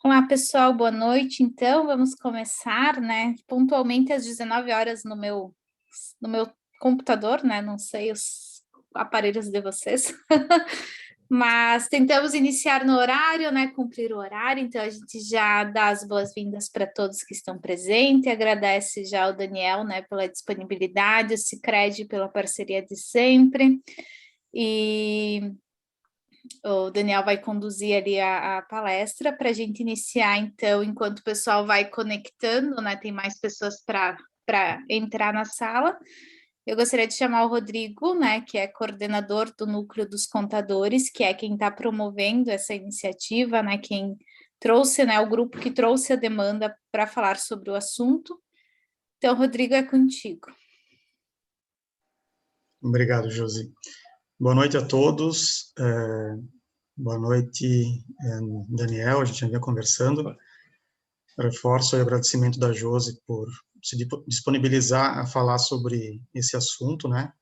Olá, pessoal, boa noite. Então, vamos começar, né? Pontualmente às 19 horas no meu computador, né? Não sei os aparelhos de vocês, mas tentamos iniciar no horário, né? Cumprir o horário. Então, a gente já dá as boas-vindas para todos que estão presentes, agradece já ao Daniel, né? Pela disponibilidade, o Sicredi pela parceria de sempre. E o Daniel vai conduzir ali a palestra para a gente iniciar, então, enquanto o pessoal vai conectando, né? Tem mais pessoas para entrar na sala. Eu gostaria de chamar o Rodrigo, né, que é coordenador do Núcleo dos Contadores, que é quem está promovendo essa iniciativa, né, quem trouxe, né, o grupo que trouxe a demanda para falar sobre o assunto. Então, Rodrigo, é contigo. Obrigado, Josi. Boa noite a todos. Boa noite, Daniel, a gente já vinha conversando. Reforço o agradecimento da Josi por se disponibilizar a falar sobre esse assunto, né?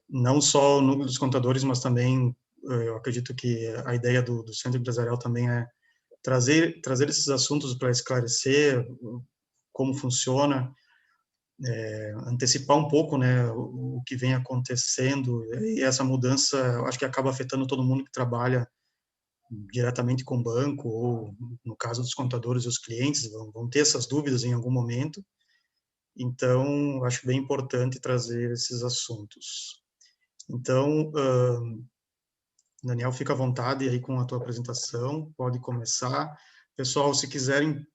Não só o Núcleo dos Contadores, mas também, eu acredito que a ideia do Centro Empresarial também é trazer esses assuntos para esclarecer como funciona, antecipar um pouco, né, o que vem acontecendo, e essa mudança, eu acho que acaba afetando todo mundo que trabalha diretamente com o banco, ou no caso dos contadores e os clientes, vão ter essas dúvidas em algum momento. Então, acho bem importante trazer esses assuntos. Então, Daniel, fica à vontade aí com a tua apresentação, pode começar. Pessoal, se quiserem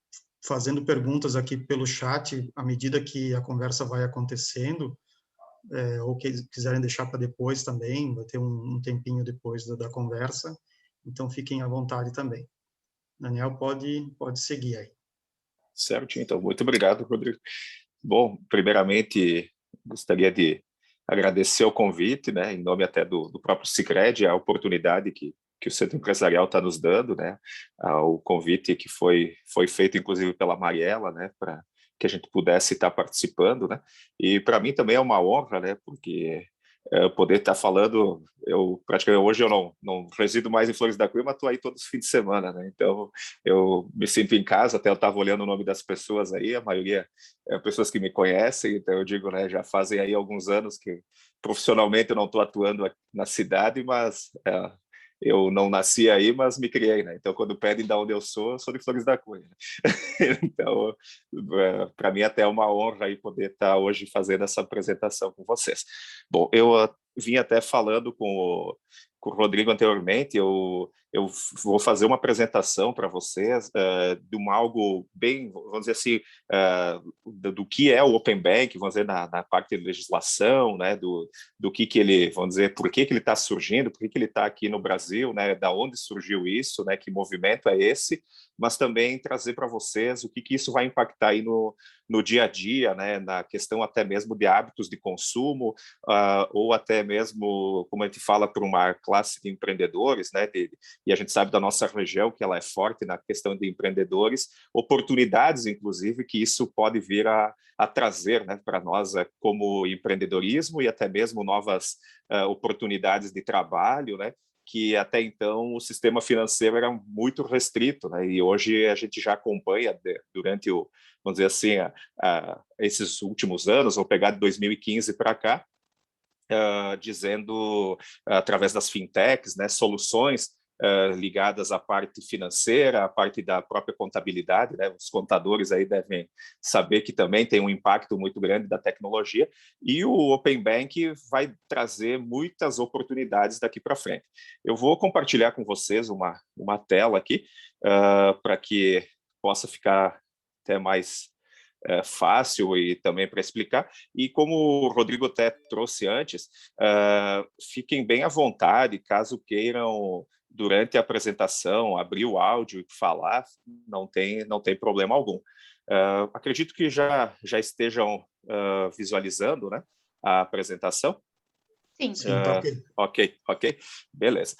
fazendo perguntas aqui pelo chat, à medida que a conversa vai acontecendo, ou que quiserem deixar para depois também, vai ter um tempinho depois da conversa, então fiquem à vontade também. Daniel, pode seguir aí. Certo, então, muito obrigado, Rodrigo. Bom, primeiramente, gostaria de agradecer o convite, né, em nome até do próprio Sicredi, a oportunidade que o Centro Empresarial está nos dando, né, o convite que foi feito, inclusive, pela Mariela, né, para que a gente pudesse estar participando, né, e para mim também é uma honra, né, porque poder estar falando, praticamente hoje eu não resido mais em Flores da Cunha, mas estou aí todos os fins de semana, né? Então eu me sinto em casa, até eu estava olhando o nome das pessoas aí, a maioria é pessoas que me conhecem, então eu digo, né, já fazem aí alguns anos que profissionalmente eu não estou atuando na cidade, mas eu não nasci aí, mas me criei, né? Então quando pedem de onde eu sou de Flores da Cunha. Então, para mim até é uma honra aí poder estar hoje fazendo essa apresentação com vocês. Bom, eu vim até falando com o Rodrigo anteriormente, eu vou fazer uma apresentação para vocês de algo bem, vamos dizer assim, do que é o Open Bank, vamos dizer, na parte de legislação, né, do que ele, vamos dizer, por que ele está surgindo, por que ele está aqui no Brasil, né, da onde surgiu isso, né, que movimento é esse, mas também trazer para vocês o que isso vai impactar aí no dia a dia, né, na questão até mesmo de hábitos de consumo, ou até mesmo, como a gente fala, para uma classe de empreendedores, né, e a gente sabe da nossa região que ela é forte na questão de empreendedores, oportunidades, inclusive, que isso pode vir a trazer, né, para nós como empreendedorismo e até mesmo novas oportunidades de trabalho, né, que até então o sistema financeiro era muito restrito, né? E hoje a gente já acompanha durante vamos dizer assim, esses últimos anos, vou pegar de 2015 para cá, dizendo, através das fintechs, né, soluções ligadas à parte financeira, à parte da própria contabilidade, né? Os contadores aí devem saber que também tem um impacto muito grande da tecnologia, e o Open Bank vai trazer muitas oportunidades daqui para frente. Eu vou compartilhar com vocês uma tela aqui, para que possa ficar até mais fácil e também para explicar. E como o Rodrigo até trouxe antes, fiquem bem à vontade, caso queiram, durante a apresentação, abrir o áudio e falar, não tem problema algum. Acredito que já estejam visualizando, né, a apresentação. Sim. Tá ok. Ok, beleza.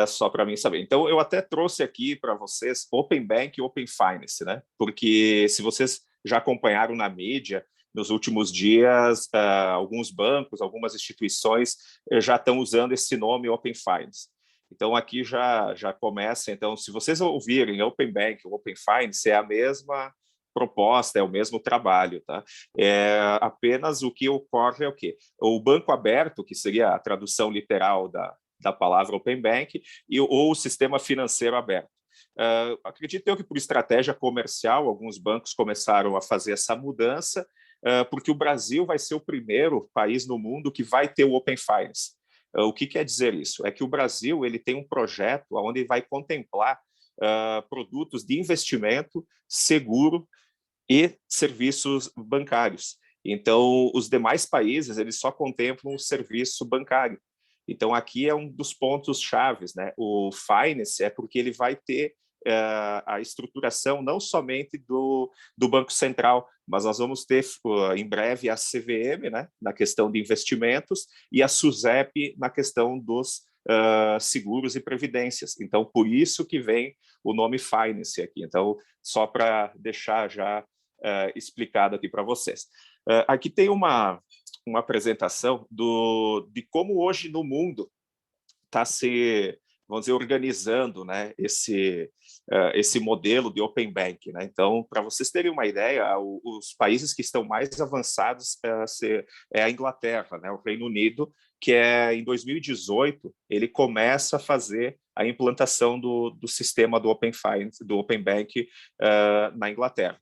Só para mim saber. Então, eu até trouxe aqui para vocês Open Bank e Open Finance, né? Porque se vocês já acompanharam na mídia, nos últimos dias, alguns bancos, algumas instituições já estão usando esse nome Open Finance. Então, aqui já começa. Então, se vocês ouvirem Open Bank, Open Finance, é a mesma proposta, é o mesmo trabalho, tá? Apenas o que ocorre é o quê? O banco aberto, que seria a tradução literal da palavra Open Bank, ou o sistema financeiro aberto. Acredito eu que, por estratégia comercial, alguns bancos começaram a fazer essa mudança, porque o Brasil vai ser o primeiro país no mundo que vai ter o Open Finance. O que quer dizer isso? É que o Brasil ele tem um projeto onde vai contemplar produtos de investimento seguro e serviços bancários. Então, os demais países eles só contemplam o serviço bancário. Então, aqui é um dos pontos chaves, né? O Finance é porque ele vai ter a estruturação não somente do Banco Central, mas nós vamos ter em breve a CVM, né, na questão de investimentos, e a SUSEP na questão dos seguros e previdências. Então, por isso que vem o nome Finance aqui. Então, só para deixar já explicado aqui para vocês. Aqui tem uma apresentação de como hoje no mundo está se, vamos dizer, organizando, né, esse modelo de Open Bank, né? Então, para vocês terem uma ideia, os países que estão mais avançados é a Inglaterra, né, o Reino Unido, que em 2018 ele começa a fazer a implantação do sistema do Open Finance, do Open Bank na Inglaterra.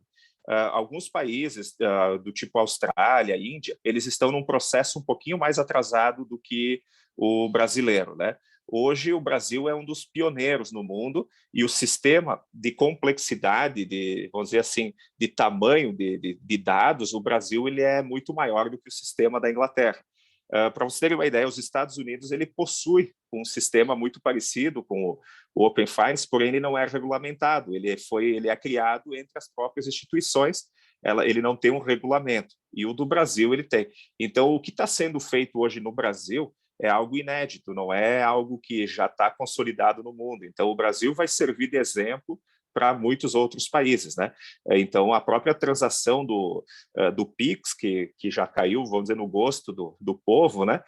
Alguns países do tipo Austrália, Índia, eles estão num processo um pouquinho mais atrasado do que o brasileiro, né? Hoje, o Brasil é um dos pioneiros no mundo e o sistema de complexidade, vamos dizer assim, de tamanho de dados, o Brasil ele é muito maior do que o sistema da Inglaterra. Para vocês terem uma ideia, os Estados Unidos ele possui um sistema muito parecido com o Open Finance, porém ele não é regulamentado, ele é criado entre as próprias instituições, ele não tem um regulamento, e o do Brasil ele tem. Então, o que está sendo feito hoje no Brasil é algo inédito, não é algo que já está consolidado no mundo. Então, o Brasil vai servir de exemplo para muitos outros países, né? Então, a própria transação do Pix, que já caiu, vamos dizer, no gosto do povo, né?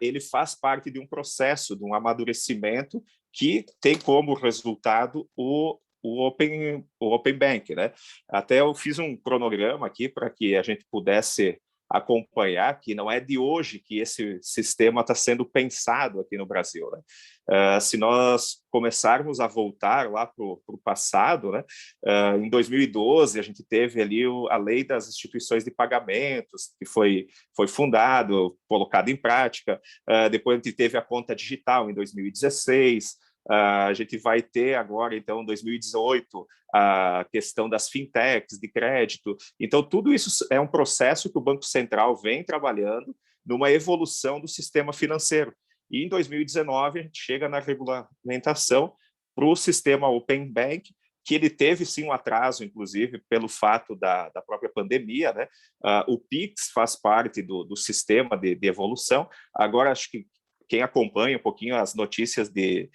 Ele faz parte de um processo, de um amadurecimento que tem como resultado o Open Bank, né? Até eu fiz um cronograma aqui para que a gente pudesse acompanhar que não é de hoje que esse sistema está sendo pensado aqui no Brasil, né? Se nós começarmos a voltar lá para o passado, né? Em 2012 a gente teve ali a lei das instituições de pagamentos, que foi fundado, colocado em prática. Depois a gente teve a conta digital em 2016. A gente vai ter agora, então, em 2018, a questão das fintechs, de crédito. Então, tudo isso é um processo que o Banco Central vem trabalhando numa evolução do sistema financeiro. E em 2019, a gente chega na regulamentação para o sistema Open Bank, que ele teve, sim, um atraso, inclusive, pelo fato da própria pandemia, né? O Pix faz parte do sistema de evolução. Agora, acho que quem acompanha um pouquinho as notícias de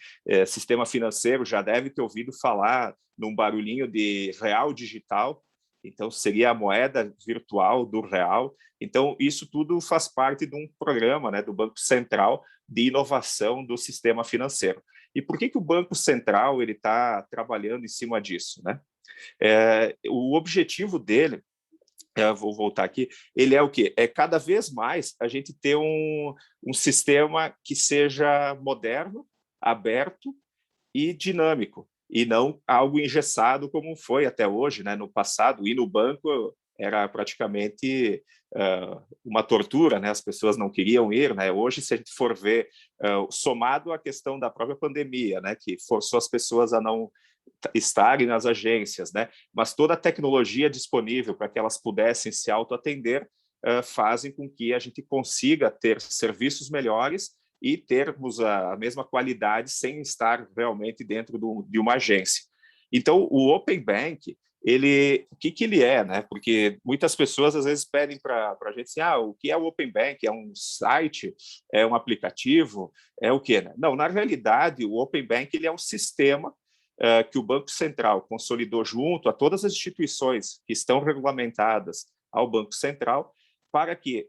sistema financeiro já deve ter ouvido falar num barulhinho de real digital, então seria a moeda virtual do real. Então, isso tudo faz parte de um programa, né, do Banco Central de inovação do sistema financeiro. E por que o Banco Central está trabalhando em cima disso, né? O objetivo dele, vou voltar aqui, ele é o quê? É cada vez mais a gente ter um sistema que seja moderno, aberto e dinâmico, e não algo engessado como foi até hoje, né? No passado, ir no banco era praticamente uma tortura, né? As pessoas não queriam ir, né? Hoje, se a gente for ver, somado à questão da própria pandemia, né? Que forçou as pessoas a não estarem nas agências, né? Mas toda a tecnologia disponível para que elas pudessem se autoatender fazem com que a gente consiga ter serviços melhores e termos a mesma qualidade sem estar realmente dentro de uma agência. Então, o Open Bank, o que ele é, né? Porque muitas pessoas às vezes pedem para a gente assim, o que é o Open Bank? É um site? É um aplicativo? É o quê? Né? Não, na realidade, o Open Bank ele é um sistema que o Banco Central consolidou junto a todas as instituições que estão regulamentadas ao Banco Central, para que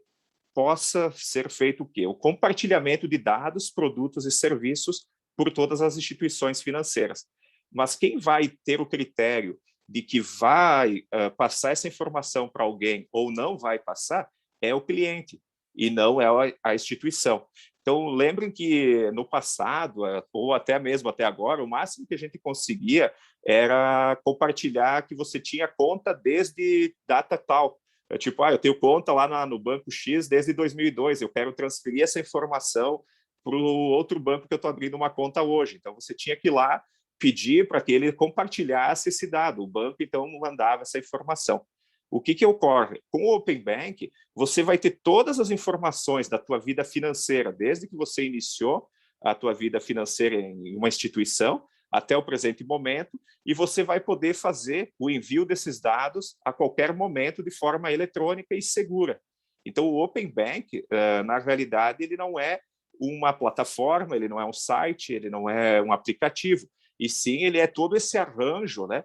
possa ser feito o quê? O compartilhamento de dados, produtos e serviços por todas as instituições financeiras. Mas quem vai ter o critério de que vai passar essa informação para alguém ou não vai passar é o cliente, e não é a instituição. Então, lembrem que no passado, ou até mesmo até agora, o máximo que a gente conseguia era compartilhar que você tinha conta desde data tal. Tipo, eu tenho conta lá no banco X desde 2002, eu quero transferir essa informação para o outro banco que eu estou abrindo uma conta hoje. Então, você tinha que ir lá pedir para que ele compartilhasse esse dado. O banco, então, mandava essa informação. O que ocorre? Com o Open Bank, você vai ter todas as informações da tua vida financeira, desde que você iniciou a tua vida financeira em uma instituição até o presente momento, e você vai poder fazer o envio desses dados a qualquer momento de forma eletrônica e segura. Então, o Open Bank, na realidade, ele não é uma plataforma, ele não é um site, ele não é um aplicativo, e sim, ele é todo esse arranjo, né,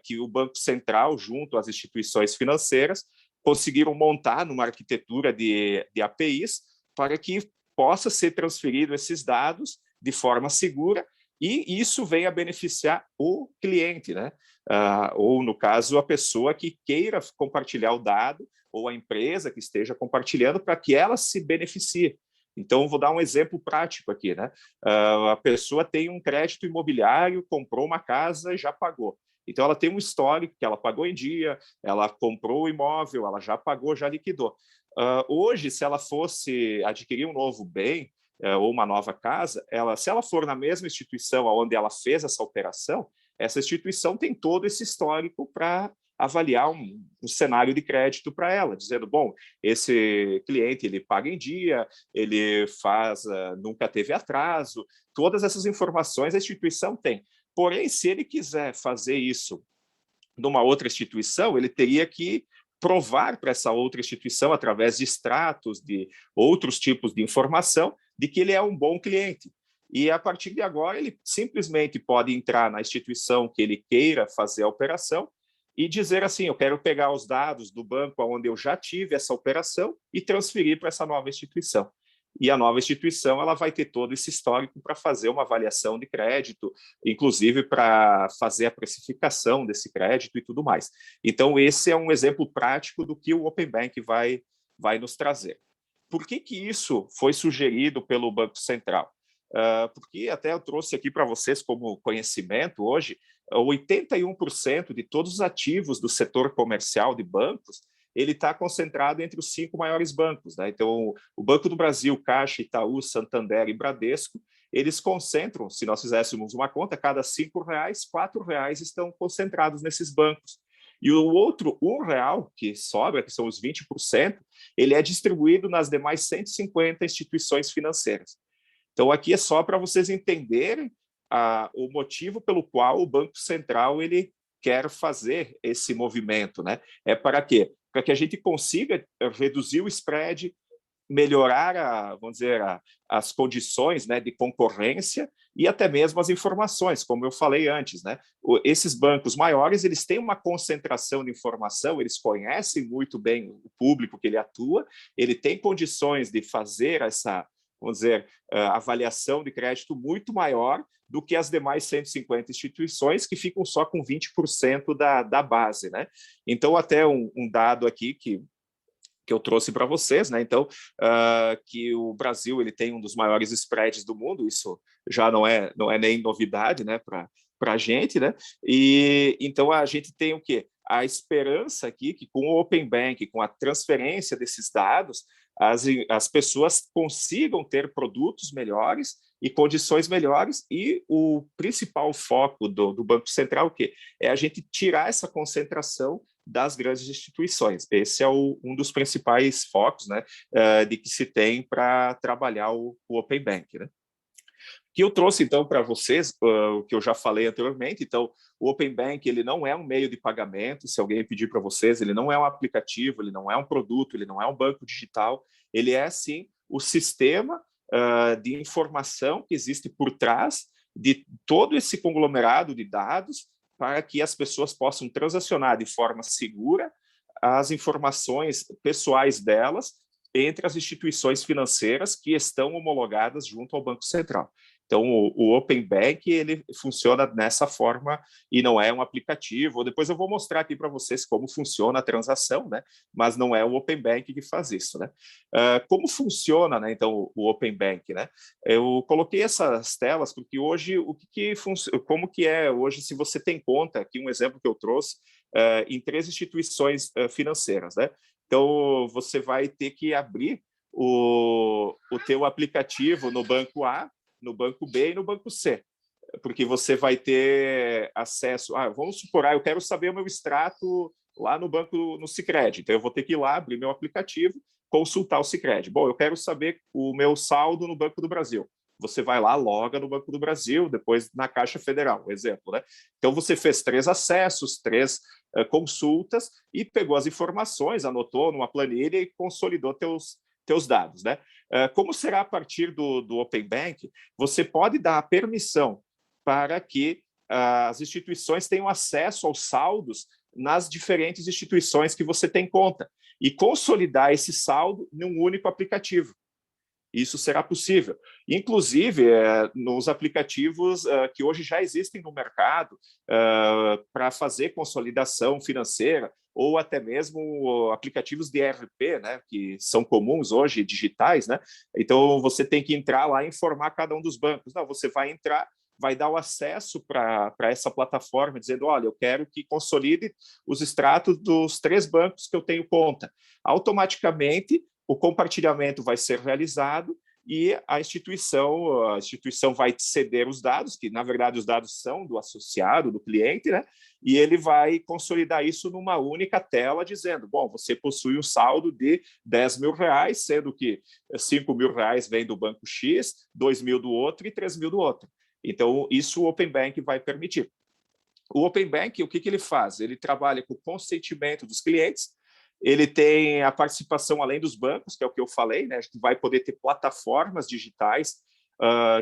que o Banco Central, junto às instituições financeiras, conseguiram montar numa arquitetura de APIs para que possa ser transferido esses dados de forma segura, e isso vem a beneficiar o cliente, né? Ou, no caso, a pessoa que queira compartilhar o dado, ou a empresa que esteja compartilhando, para que ela se beneficie. Então, vou dar um exemplo prático aqui, né? A pessoa tem um crédito imobiliário, comprou uma casa e já pagou. Então, ela tem um histórico que ela pagou em dia, ela comprou o imóvel, ela já pagou, já liquidou. Hoje, se ela fosse adquirir um novo bem, ou uma nova casa, se ela for na mesma instituição onde ela fez essa operação, essa instituição tem todo esse histórico para avaliar um cenário de crédito para ela, dizendo, bom, esse cliente ele paga em dia, ele nunca teve atraso, todas essas informações a instituição tem. Porém, se ele quiser fazer isso numa outra instituição, ele teria que provar para essa outra instituição, através de extratos, de outros tipos de informação, de que ele é um bom cliente. E, a partir de agora, ele simplesmente pode entrar na instituição que ele queira fazer a operação e dizer assim, eu quero pegar os dados do banco onde eu já tive essa operação e transferir para essa nova instituição. E a nova instituição ela vai ter todo esse histórico para fazer uma avaliação de crédito, inclusive para fazer a precificação desse crédito e tudo mais. Então, esse é um exemplo prático do que o Open Bank vai nos trazer. Por que isso foi sugerido pelo Banco Central? Porque até eu trouxe aqui para vocês como conhecimento hoje, 81% de todos os ativos do setor comercial de bancos ele está concentrado entre os 5 maiores bancos, né? Então, o Banco do Brasil, Caixa, Itaú, Santander e Bradesco, eles concentram, se nós fizéssemos uma conta, cada R$5, R$4 estão concentrados nesses bancos. E o outro R$1 que sobra, que são os 20%, ele é distribuído nas demais 150 instituições financeiras. Então, aqui é só para vocês entenderem o motivo pelo qual o Banco Central ele quer fazer esse movimento, né? É para quê? Para que a gente consiga reduzir o spread, melhorar, vamos dizer, as condições, né, de concorrência e até mesmo as informações, como eu falei antes, né? Esses bancos maiores, eles têm uma concentração de informação, eles conhecem muito bem o público que ele atua, ele tem condições de fazer essa, vamos dizer, avaliação de crédito muito maior do que as demais 150 instituições, que ficam só com 20% da base, né? Então, até um dado aqui que eu trouxe para vocês, né? Então, que o Brasil ele tem um dos maiores spreads do mundo, isso já não é nem novidade, né, para a gente, né? E então a gente tem o quê? A esperança aqui que com o Open Bank, com a transferência desses dados, as pessoas consigam ter produtos melhores e condições melhores, e o principal foco do Banco Central o quê? É a gente tirar essa concentração das grandes instituições. Esse é um dos principais focos, né, de que se tem para trabalhar o Open Bank, né? Que eu trouxe, então, para vocês, o que eu já falei anteriormente. Então, o Open Bank ele não é um meio de pagamento, se alguém pedir para vocês, ele não é um aplicativo, ele não é um produto, ele não é um banco digital, ele é, sim, o sistema de informação que existe por trás de todo esse conglomerado de dados para que as pessoas possam transacionar de forma segura as informações pessoais delas entre as instituições financeiras que estão homologadas junto ao Banco Central. Então, o Open Bank, ele funciona dessa forma e não é um aplicativo. Depois eu vou mostrar aqui para vocês como funciona a transação, né? Mas não é o Open Bank que faz isso, né? Como funciona, né, então, o Open Bank, né? Eu coloquei essas telas porque hoje, como que é hoje, se você tem conta, aqui um exemplo que eu trouxe, em 3 instituições financeiras, né? Então, você vai ter que abrir o teu aplicativo no banco A, no banco B e no banco C, porque você vai ter acesso... vamos supor, eu quero saber o meu extrato lá no banco, no Sicredi, então eu vou ter que ir lá, abrir meu aplicativo, consultar o Sicredi. Bom, eu quero saber o meu saldo no Banco do Brasil. Você vai lá, loga no Banco do Brasil, depois na Caixa Federal, exemplo, né? Então, você fez 3 acessos, 3 consultas e pegou as informações, anotou numa planilha e consolidou teus dados, né? Como será a partir do Open Bank? Você pode dar a permissão para que as instituições tenham acesso aos saldos nas diferentes instituições que você tem conta e consolidar esse saldo num único aplicativo. Isso será possível. Inclusive, nos aplicativos que hoje já existem no mercado para fazer consolidação financeira, ou até mesmo aplicativos de ERP, né, que são comuns hoje, digitais, né? Então, você tem que entrar lá e informar cada um dos bancos. Não, você vai entrar, vai dar o acesso para essa plataforma, dizendo, olha, eu quero que consolide os extratos dos 3 bancos que eu tenho conta. Automaticamente, o compartilhamento vai ser realizado e a instituição vai ceder os dados, que na verdade os dados são do associado, do cliente, né? E ele vai consolidar isso numa única tela, dizendo, bom, você possui um saldo de 10 mil reais, sendo que 5 mil reais vem do banco X, 2 mil do outro e 3 mil do outro. Então, isso o Open Bank vai permitir. O Open Bank, o que ele faz? Ele trabalha com o consentimento dos clientes, ele tem a participação além dos bancos, que é o que eu falei, né? A gente vai poder ter plataformas digitais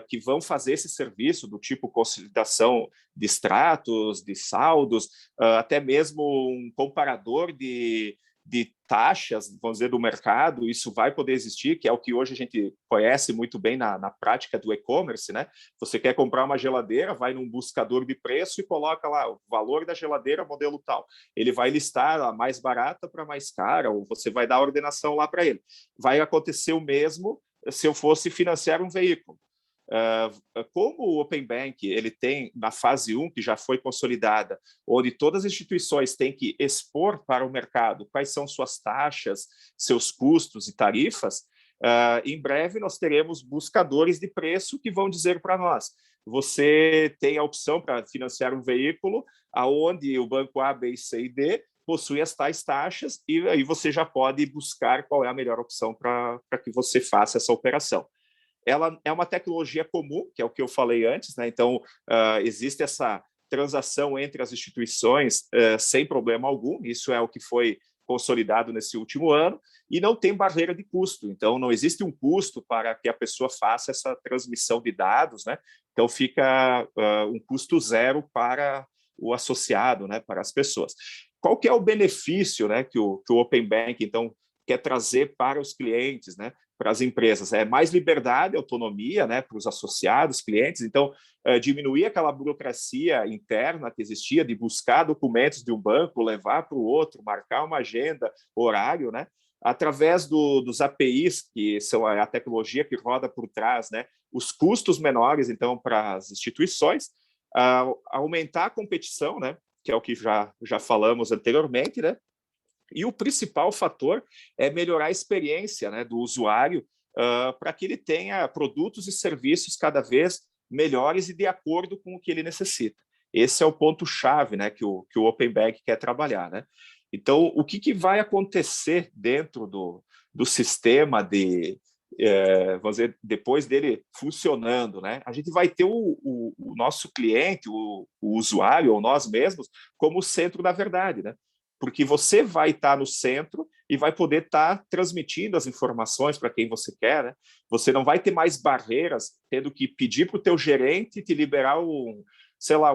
que vão fazer esse serviço do tipo consolidação de extratos, de saldos, até mesmo um comparador de taxas, vamos dizer, do mercado. Isso vai poder existir, que é o que hoje a gente conhece muito bem na prática do e-commerce, né? Você quer comprar uma geladeira, vai num buscador de preço e coloca lá o valor da geladeira, modelo tal. Ele vai listar a mais barata para mais cara, ou você vai dar a ordenação lá para ele. Vai acontecer o mesmo se eu fosse financiar um veículo. Como o Open Bank ele tem na fase 1, que já foi consolidada, onde todas as instituições têm que expor para o mercado quais são suas taxas, seus custos e tarifas, em breve nós teremos buscadores de preço que vão dizer para nós, você tem a opção para financiar um veículo aonde o banco A, B, C e D possui as tais taxas e aí você já pode buscar qual é a melhor opção para que você faça essa operação. Ela é uma tecnologia comum, que é o que eu falei antes, né? Então, existe essa transação entre as instituições sem problema algum, isso é o que foi consolidado nesse último ano, e não tem barreira de custo, então não existe um custo para que a pessoa faça essa transmissão de dados, né? Então fica um custo zero para o associado, né? Para as pessoas. Qual que é o benefício, né? Que o Open Bank, então, quer trazer para os clientes, né? Para as empresas, mais liberdade, autonomia, né, para os associados, clientes. Então, diminuir aquela burocracia interna que existia de buscar documentos de um banco, levar para o outro, marcar uma agenda, horário, né, através dos APIs, que são a tecnologia que roda por trás, né, os custos menores, então, para as instituições, aumentar a competição, né, que é o que já falamos anteriormente, né, e o principal fator é melhorar a experiência, né, do usuário para que ele tenha produtos e serviços cada vez melhores e de acordo com o que ele necessita. Esse é o ponto-chave, né, que o Open Bank quer trabalhar, né? Então, o que vai acontecer dentro do sistema vamos dizer, depois dele funcionando, né? A gente vai ter o nosso cliente, o usuário, ou nós mesmos, como o centro da verdade, né? Porque você vai estar no centro e vai poder estar transmitindo as informações para quem você quer, né? Você não vai ter mais barreiras, tendo que pedir para o teu gerente te liberar um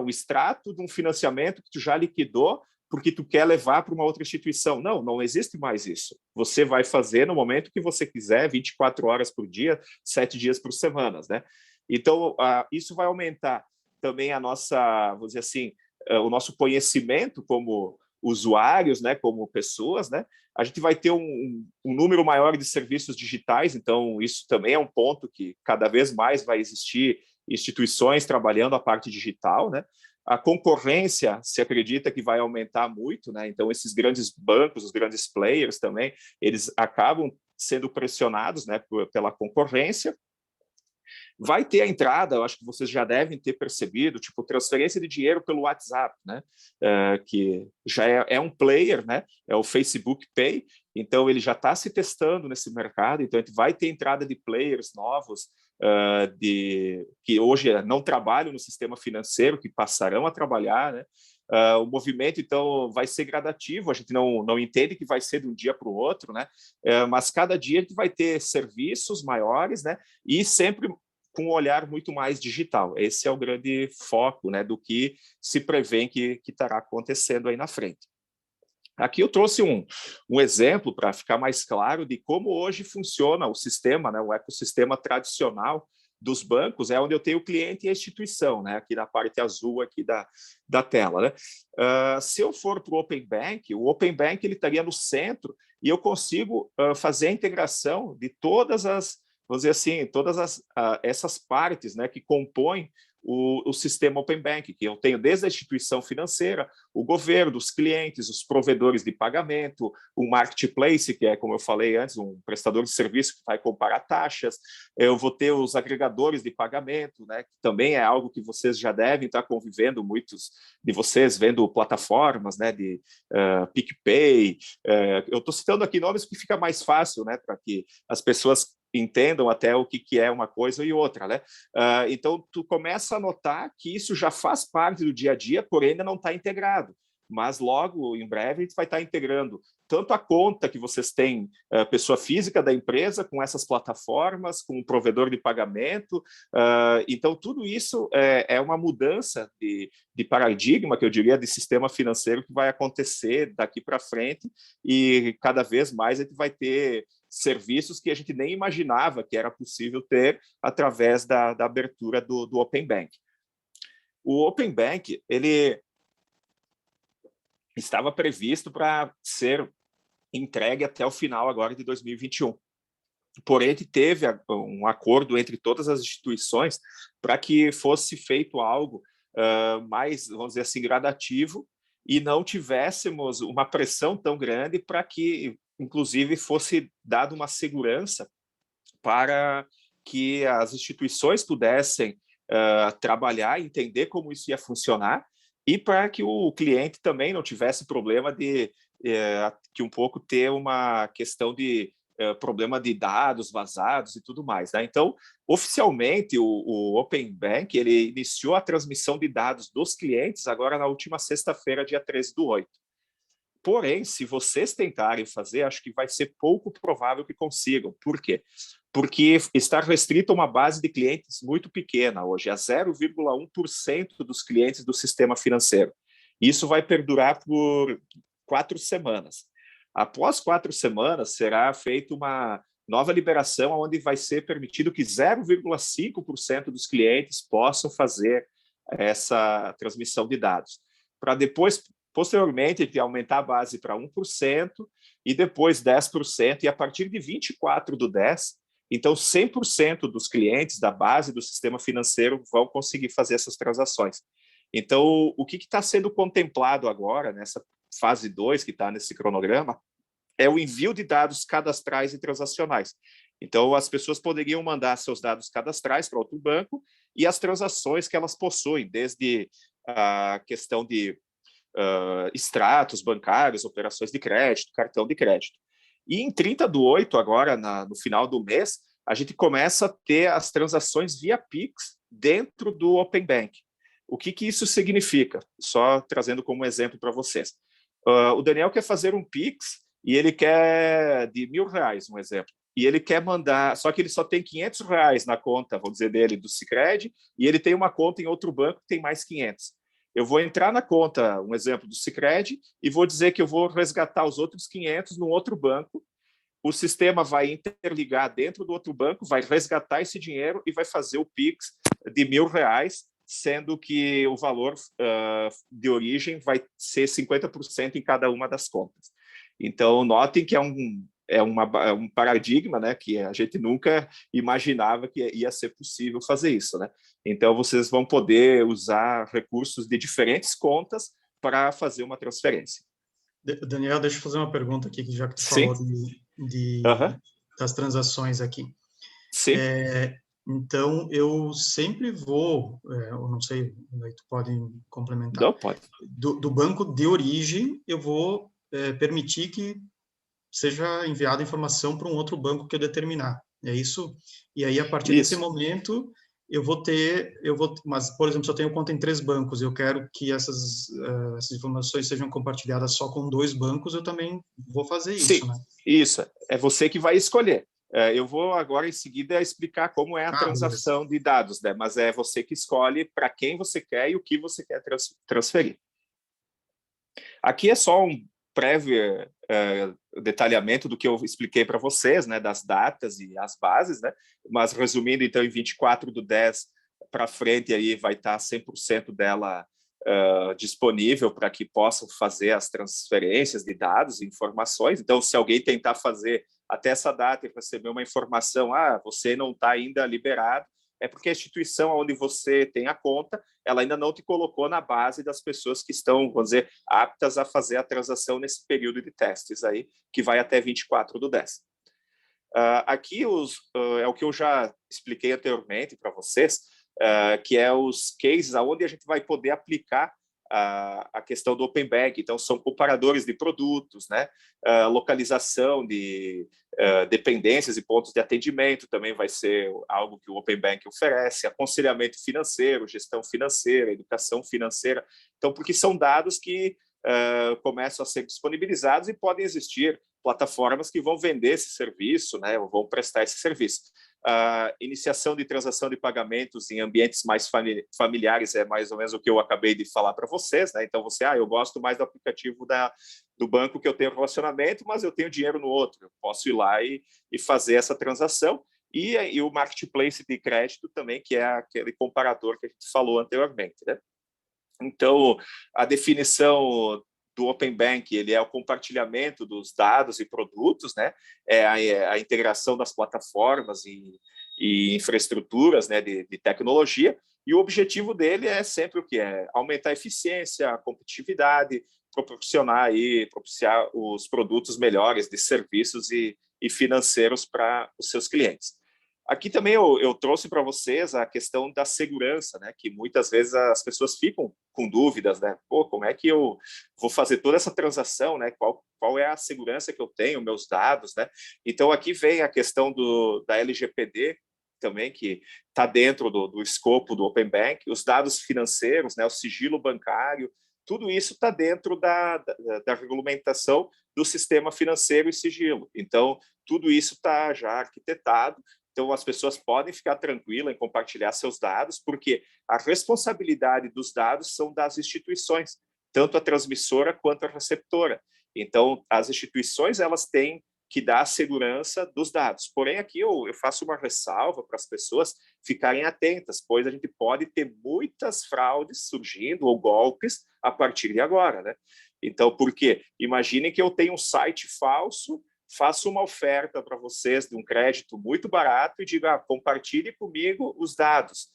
extrato de um financiamento que tu já liquidou porque tu quer levar para uma outra instituição. Não, não existe mais isso. Você vai fazer no momento que você quiser, 24 horas por dia, 7 dias por semana, né? Então, isso vai aumentar também a nossa, vamos dizer assim, o nosso conhecimento como usuários, né, como pessoas, né? A gente vai ter um número maior de serviços digitais, então isso também é um ponto que cada vez mais vai existir instituições trabalhando a parte digital, né? A concorrência se acredita que vai aumentar muito, né? Então esses grandes bancos, os grandes players também, eles acabam sendo pressionados, né, pela concorrência. Vai ter a entrada, eu acho que vocês já devem ter percebido, tipo, transferência de dinheiro pelo WhatsApp, né? Que já é um player, né? É o Facebook Pay, então ele já está se testando nesse mercado, então a gente vai ter entrada de players novos, que hoje não trabalham no sistema financeiro, que passarão a trabalhar, né? O movimento, então, vai ser gradativo, a gente não entende que vai ser de um dia para o outro, né? Mas cada dia a gente vai ter serviços maiores, né? E sempre com um olhar muito mais digital. Esse é o grande foco, né, do que se prevê que estará acontecendo aí na frente. Aqui eu trouxe um exemplo para ficar mais claro de como hoje funciona o sistema, né, o ecossistema tradicional dos bancos, é onde eu tenho o cliente e a instituição, né, aqui na parte azul aqui da tela. Né? Se eu for para o Open Bank ele estaria no centro e eu consigo fazer a integração de todas as, vamos dizer assim, essas partes, né, que compõem o sistema Open Bank, que eu tenho desde a instituição financeira, o governo, os clientes, os provedores de pagamento, o marketplace, que é, como eu falei antes, um prestador de serviço que vai comparar taxas, eu vou ter os agregadores de pagamento, né, que também é algo que vocês já devem estar convivendo, muitos de vocês vendo plataformas, né, de PicPay. Eu estou citando aqui nomes que fica mais fácil, né, para que as pessoas entendam até o que é uma coisa e outra, né? Então, tu começa a notar que isso já faz parte do dia a dia, porém ainda não está integrado. Mas logo, em breve, a gente vai estar integrando tanto a conta que vocês têm, pessoa física da empresa, com essas plataformas, com o provedor de pagamento. Então, tudo isso é uma mudança de paradigma, que eu diria, de sistema financeiro que vai acontecer daqui para frente, e cada vez mais a gente vai ter serviços que a gente nem imaginava que era possível ter através da abertura do Open Bank. O Open Bank, ele estava previsto para ser entregue até o final agora de 2021. Porém, a gente teve um acordo entre todas as instituições para que fosse feito algo mais, vamos dizer assim, gradativo, e não tivéssemos uma pressão tão grande para que, inclusive, fosse dada uma segurança para que as instituições pudessem trabalhar, entender como isso ia funcionar, e para que o cliente também não tivesse problema de que um pouco ter uma questão de problema de dados vazados e tudo mais. Né? Então, oficialmente, o Open Bank ele iniciou a transmissão de dados dos clientes agora na última sexta-feira, dia 13/8. Porém, se vocês tentarem fazer, acho que vai ser pouco provável que consigam. Por quê? Porque está restrito a uma base de clientes muito pequena hoje, a 0,1% dos clientes do sistema financeiro. Isso vai perdurar por 4 semanas. Após 4 semanas, será feita uma nova liberação, onde vai ser permitido que 0,5% dos clientes possam fazer essa transmissão de dados. Para depois, posteriormente, aumentar a base para 1%, e depois 10%, e a partir de 24/10, então 100% dos clientes da base do sistema financeiro vão conseguir fazer essas transações. Então, o que está sendo contemplado agora, nessa fase 2, que está nesse cronograma, é o envio de dados cadastrais e transacionais. Então, as pessoas poderiam mandar seus dados cadastrais para outro banco e as transações que elas possuem, desde a questão de extratos bancários, operações de crédito, cartão de crédito. E em 30/8, agora, no final do mês, a gente começa a ter as transações via Pix dentro do Open Bank. O que isso significa? Só trazendo como exemplo para vocês. O Daniel quer fazer um Pix e ele quer de R$1.000, um exemplo. E ele quer mandar, só que ele só tem R$500 na conta, vamos dizer, dele, do Sicredi, e ele tem uma conta em outro banco que tem mais 500. Eu vou entrar na conta, um exemplo do Sicredi, e vou dizer que eu vou resgatar os outros 500 num outro banco. O sistema vai interligar dentro do outro banco, vai resgatar esse dinheiro e vai fazer o Pix de R$ 1.000, sendo que o valor de origem vai ser 50% em cada uma das contas. Então, notem que é um paradigma, né, que a gente nunca imaginava que ia ser possível fazer isso, né? Então, vocês vão poder usar recursos de diferentes contas para fazer uma transferência. Daniel, deixa eu fazer uma pergunta aqui, já que tu Sim. falou Uhum. das transações aqui. Sim. Então, eu sempre vou, eu não sei, aí tu pode complementar. Não, pode. Do banco de origem, eu vou permitir que seja enviada informação para um outro banco que eu determinar. É isso? E aí, a partir desse momento, mas, por exemplo, se eu tenho conta em 3 bancos, eu quero que essas informações sejam compartilhadas só com 2 bancos, eu também vou fazer isso, Sim, né? isso. É você que vai escolher. Eu vou agora, em seguida, explicar como é a transação de dados, né? Mas é você que escolhe para quem você quer e o que você quer transferir. Aqui é só um prévio detalhamento do que eu expliquei para vocês, né, das datas e as bases, né? Mas, resumindo, então, em 24/10 para frente, aí vai estar 100% dela disponível para que possam fazer as transferências de dados e informações. Então, se alguém tentar fazer até essa data e receber uma informação, você não está ainda liberado, é porque a instituição onde você tem a conta, ela ainda não te colocou na base das pessoas que estão, vamos dizer, aptas a fazer a transação nesse período de testes aí, que vai até 24/10. Aqui é o que eu já expliquei anteriormente para vocês, que é os cases onde a gente vai poder aplicar a questão do Open Bank. Então, são comparadores de produtos, né? Localização de dependências e pontos de atendimento também vai ser algo que o Open Bank oferece, aconselhamento financeiro, gestão financeira, educação financeira. Então, porque são dados que começam a ser disponibilizados e podem existir plataformas que vão vender esse serviço, né, ou vão prestar esse serviço. Iniciação de transação de pagamentos em ambientes mais familiares é mais ou menos o que eu acabei de falar para vocês, né? Então, eu gosto mais do aplicativo do banco que eu tenho relacionamento, mas eu tenho dinheiro no outro, eu posso ir lá e fazer essa transação. E o marketplace de crédito também, que é aquele comparador que a gente falou anteriormente, né? Então, a definição do Open Bank, ele é o compartilhamento dos dados e produtos, né? É a integração das plataformas e infraestruturas, né, de tecnologia, e o objetivo dele é sempre o que é aumentar a eficiência, a competitividade, propiciar os produtos melhores de serviços e financeiros para os seus clientes. Aqui também eu trouxe para vocês a questão da segurança, né? Que muitas vezes as pessoas ficam com dúvidas, né? Pô, como é que eu vou fazer toda essa transação, né? Qual é a segurança que eu tenho, meus dados, né? Então, aqui vem a questão da LGPD também, que está dentro do escopo do Open Bank, os dados financeiros, né? O sigilo bancário, tudo isso está dentro da regulamentação do sistema financeiro e sigilo. Então, tudo isso está já arquitetado. Então, as pessoas podem ficar tranquilas em compartilhar seus dados, porque a responsabilidade dos dados são das instituições, tanto a transmissora quanto a receptora. Então, as instituições elas têm que dar a segurança dos dados. Porém, aqui eu faço uma ressalva para as pessoas ficarem atentas, pois a gente pode ter muitas fraudes surgindo ou golpes a partir de agora, né? Então, por quê? Imaginem que eu tenho um site falso, faço uma oferta para vocês de um crédito muito barato e diga, compartilhe comigo os dados.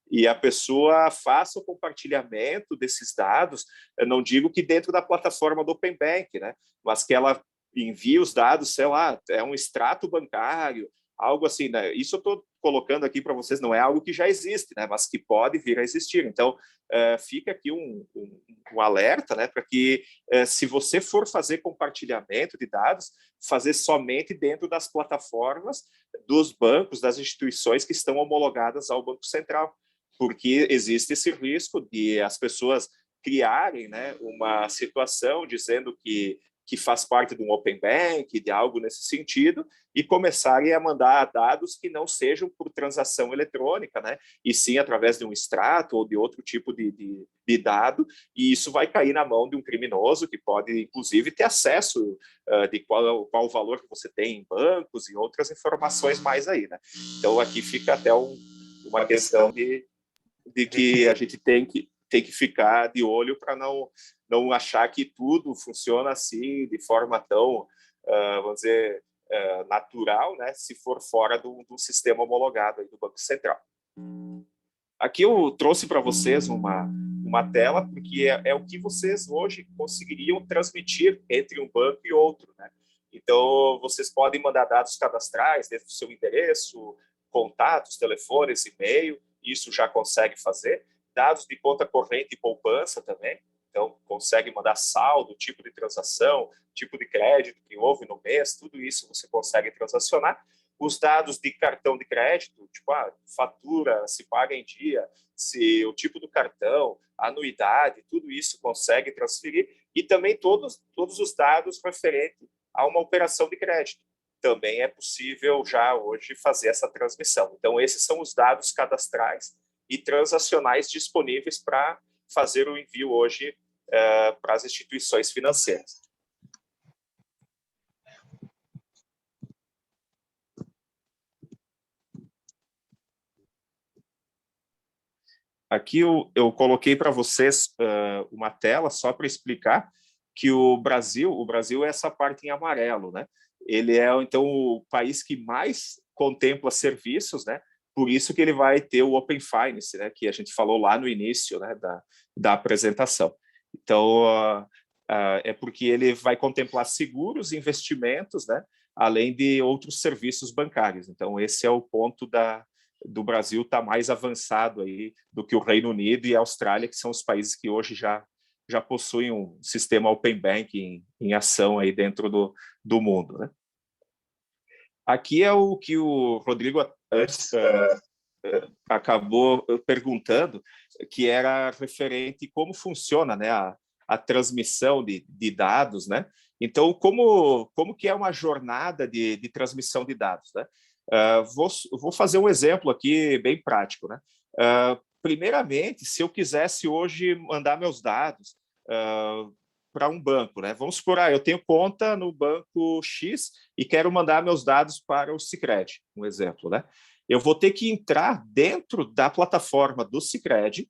E a pessoa faça o compartilhamento desses dados, eu não digo que dentro da plataforma do Open Bank, né? Mas que ela envie os dados, sei lá, é um extrato bancário, algo assim, né? Isso eu estou colocando aqui para vocês, não é algo que já existe, né? Mas que pode vir a existir. Então, fica aqui um alerta, né? Para que, se você for fazer compartilhamento de dados, fazer somente dentro das plataformas dos bancos, das instituições que estão homologadas ao Banco Central, porque existe esse risco de as pessoas criarem, né, uma situação dizendo que que faz parte de um Open Bank, de algo nesse sentido, e começarem a mandar dados que não sejam por transação eletrônica, né? E sim através de um extrato ou de outro tipo de dado, e isso vai cair na mão de um criminoso que pode, inclusive, ter acesso de qual o valor que você tem em bancos e outras informações mais aí, né? Então, aqui fica até uma questão de que a gente tem que ficar de olho para não achar que tudo funciona assim, de forma tão, vamos dizer, natural, né, se for fora do sistema homologado aí do Banco Central. Aqui eu trouxe para vocês uma tela, porque é o que vocês hoje conseguiriam transmitir entre um banco e outro, né? Então, vocês podem mandar dados cadastrais, desde o seu endereço, contatos, telefones, e-mail, isso já consegue fazer. Dados de conta corrente e poupança também, então consegue mandar saldo, tipo de transação, tipo de crédito que houve no mês, tudo isso você consegue transacionar. Os dados de cartão de crédito, tipo fatura, se paga em dia, se o tipo do cartão, anuidade, tudo isso consegue transferir, e também todos os dados referentes a uma operação de crédito. Também é possível já hoje fazer essa transmissão. Então, esses são os dados cadastrais e transacionais disponíveis para fazer o envio hoje para as instituições financeiras. Aqui eu coloquei para vocês uma tela só para explicar que o Brasil é essa parte em amarelo, né? Ele é, então, o país que mais contempla serviços, né? Por isso que ele vai ter o Open Finance, né? Que a gente falou lá no início, né? Da apresentação. Então, é porque ele vai contemplar seguros, investimentos, né? Além de outros serviços bancários. Então, esse é o ponto do Brasil estar mais avançado aí do que o Reino Unido e a Austrália, que são os países que hoje já possuem um sistema Open Banking em ação aí dentro do mundo, né? Aqui é o que o Rodrigo antes acabou perguntando, que era referente como funciona, né, a transmissão de dados, né? Então, como que é uma jornada de transmissão de dados, né? Vou fazer um exemplo aqui bem prático, né? Primeiramente, se eu quisesse hoje mandar meus dados para um banco, né? Vamos supor, eu tenho conta no banco X e quero mandar meus dados para o Sicredi, um exemplo, né? Eu vou ter que entrar dentro da plataforma do Sicredi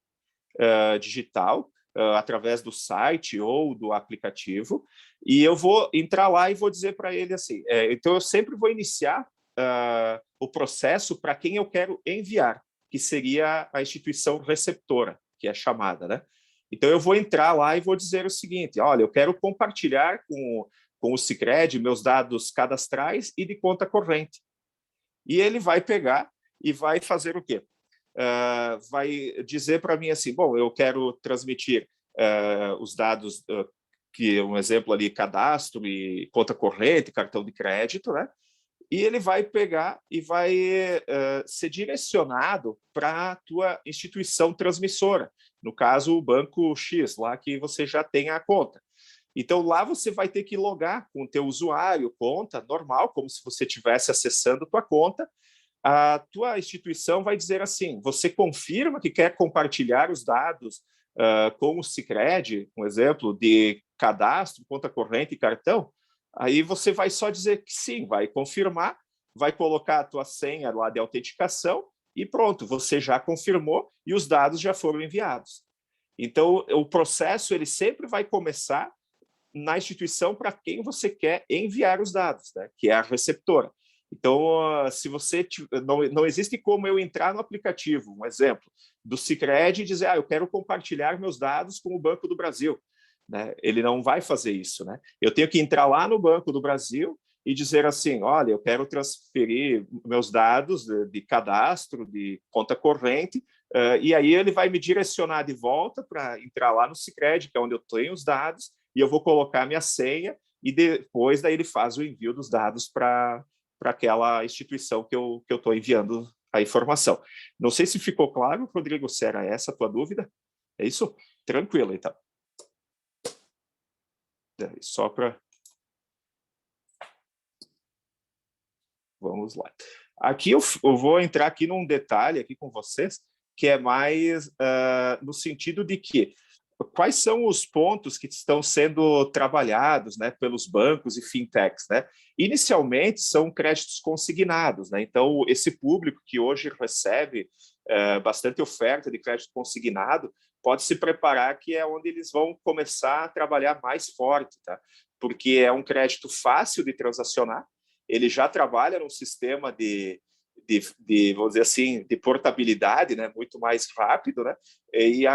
digital, através do site ou do aplicativo, e eu vou entrar lá e vou dizer para ele assim, então eu sempre vou iniciar o processo para quem eu quero enviar, que seria a instituição receptora, que é chamada, né? Então, eu vou entrar lá e vou dizer o seguinte, olha, eu quero compartilhar com o Sicredi meus dados cadastrais e de conta corrente. E ele vai pegar e vai fazer o quê? Vai dizer para mim assim, bom, eu quero transmitir os dados, que é um exemplo ali, cadastro e conta corrente, cartão de crédito, né? E ele vai pegar e vai ser direcionado para a tua instituição transmissora, no caso, o Banco X, lá que você já tem a conta. Então, lá você vai ter que logar com o teu usuário, conta, normal, como se você estivesse acessando a tua conta. A tua instituição vai dizer assim, você confirma que quer compartilhar os dados com o Sicredi, um exemplo, de cadastro, conta corrente e cartão? Aí você vai só dizer que sim, vai confirmar, vai colocar a tua senha lá de autenticação e pronto, você já confirmou e os dados já foram enviados. Então, o processo ele sempre vai começar na instituição para quem você quer enviar os dados, né? Que é a receptora. Então, se você não existe como eu entrar no aplicativo, um exemplo, do Sicredi e dizer, eu quero compartilhar meus dados com o Banco do Brasil. Né? Ele não vai fazer isso, né? Eu tenho que entrar lá no Banco do Brasil e dizer assim, olha, eu quero transferir meus dados de cadastro, de conta corrente, e aí ele vai me direcionar de volta para entrar lá no Sicredi, que é onde eu tenho os dados, e eu vou colocar minha senha, e depois daí ele faz o envio dos dados para aquela instituição que eu estou enviando a informação. Não sei se ficou claro, Rodrigo, se era essa a tua dúvida. É isso? Tranquilo, então. Só para Vamos lá. Aqui eu vou entrar aqui num detalhe aqui com vocês, que é mais no sentido de que quais são os pontos que estão sendo trabalhados, né, pelos bancos e fintechs, né? Inicialmente são créditos consignados, né? Então esse público que hoje recebe bastante oferta de crédito consignado pode se preparar, que é onde eles vão começar a trabalhar mais forte, tá? Porque é um crédito fácil de transacionar, ele já trabalha num sistema de vamos dizer assim, de portabilidade, né, muito mais rápido, né? E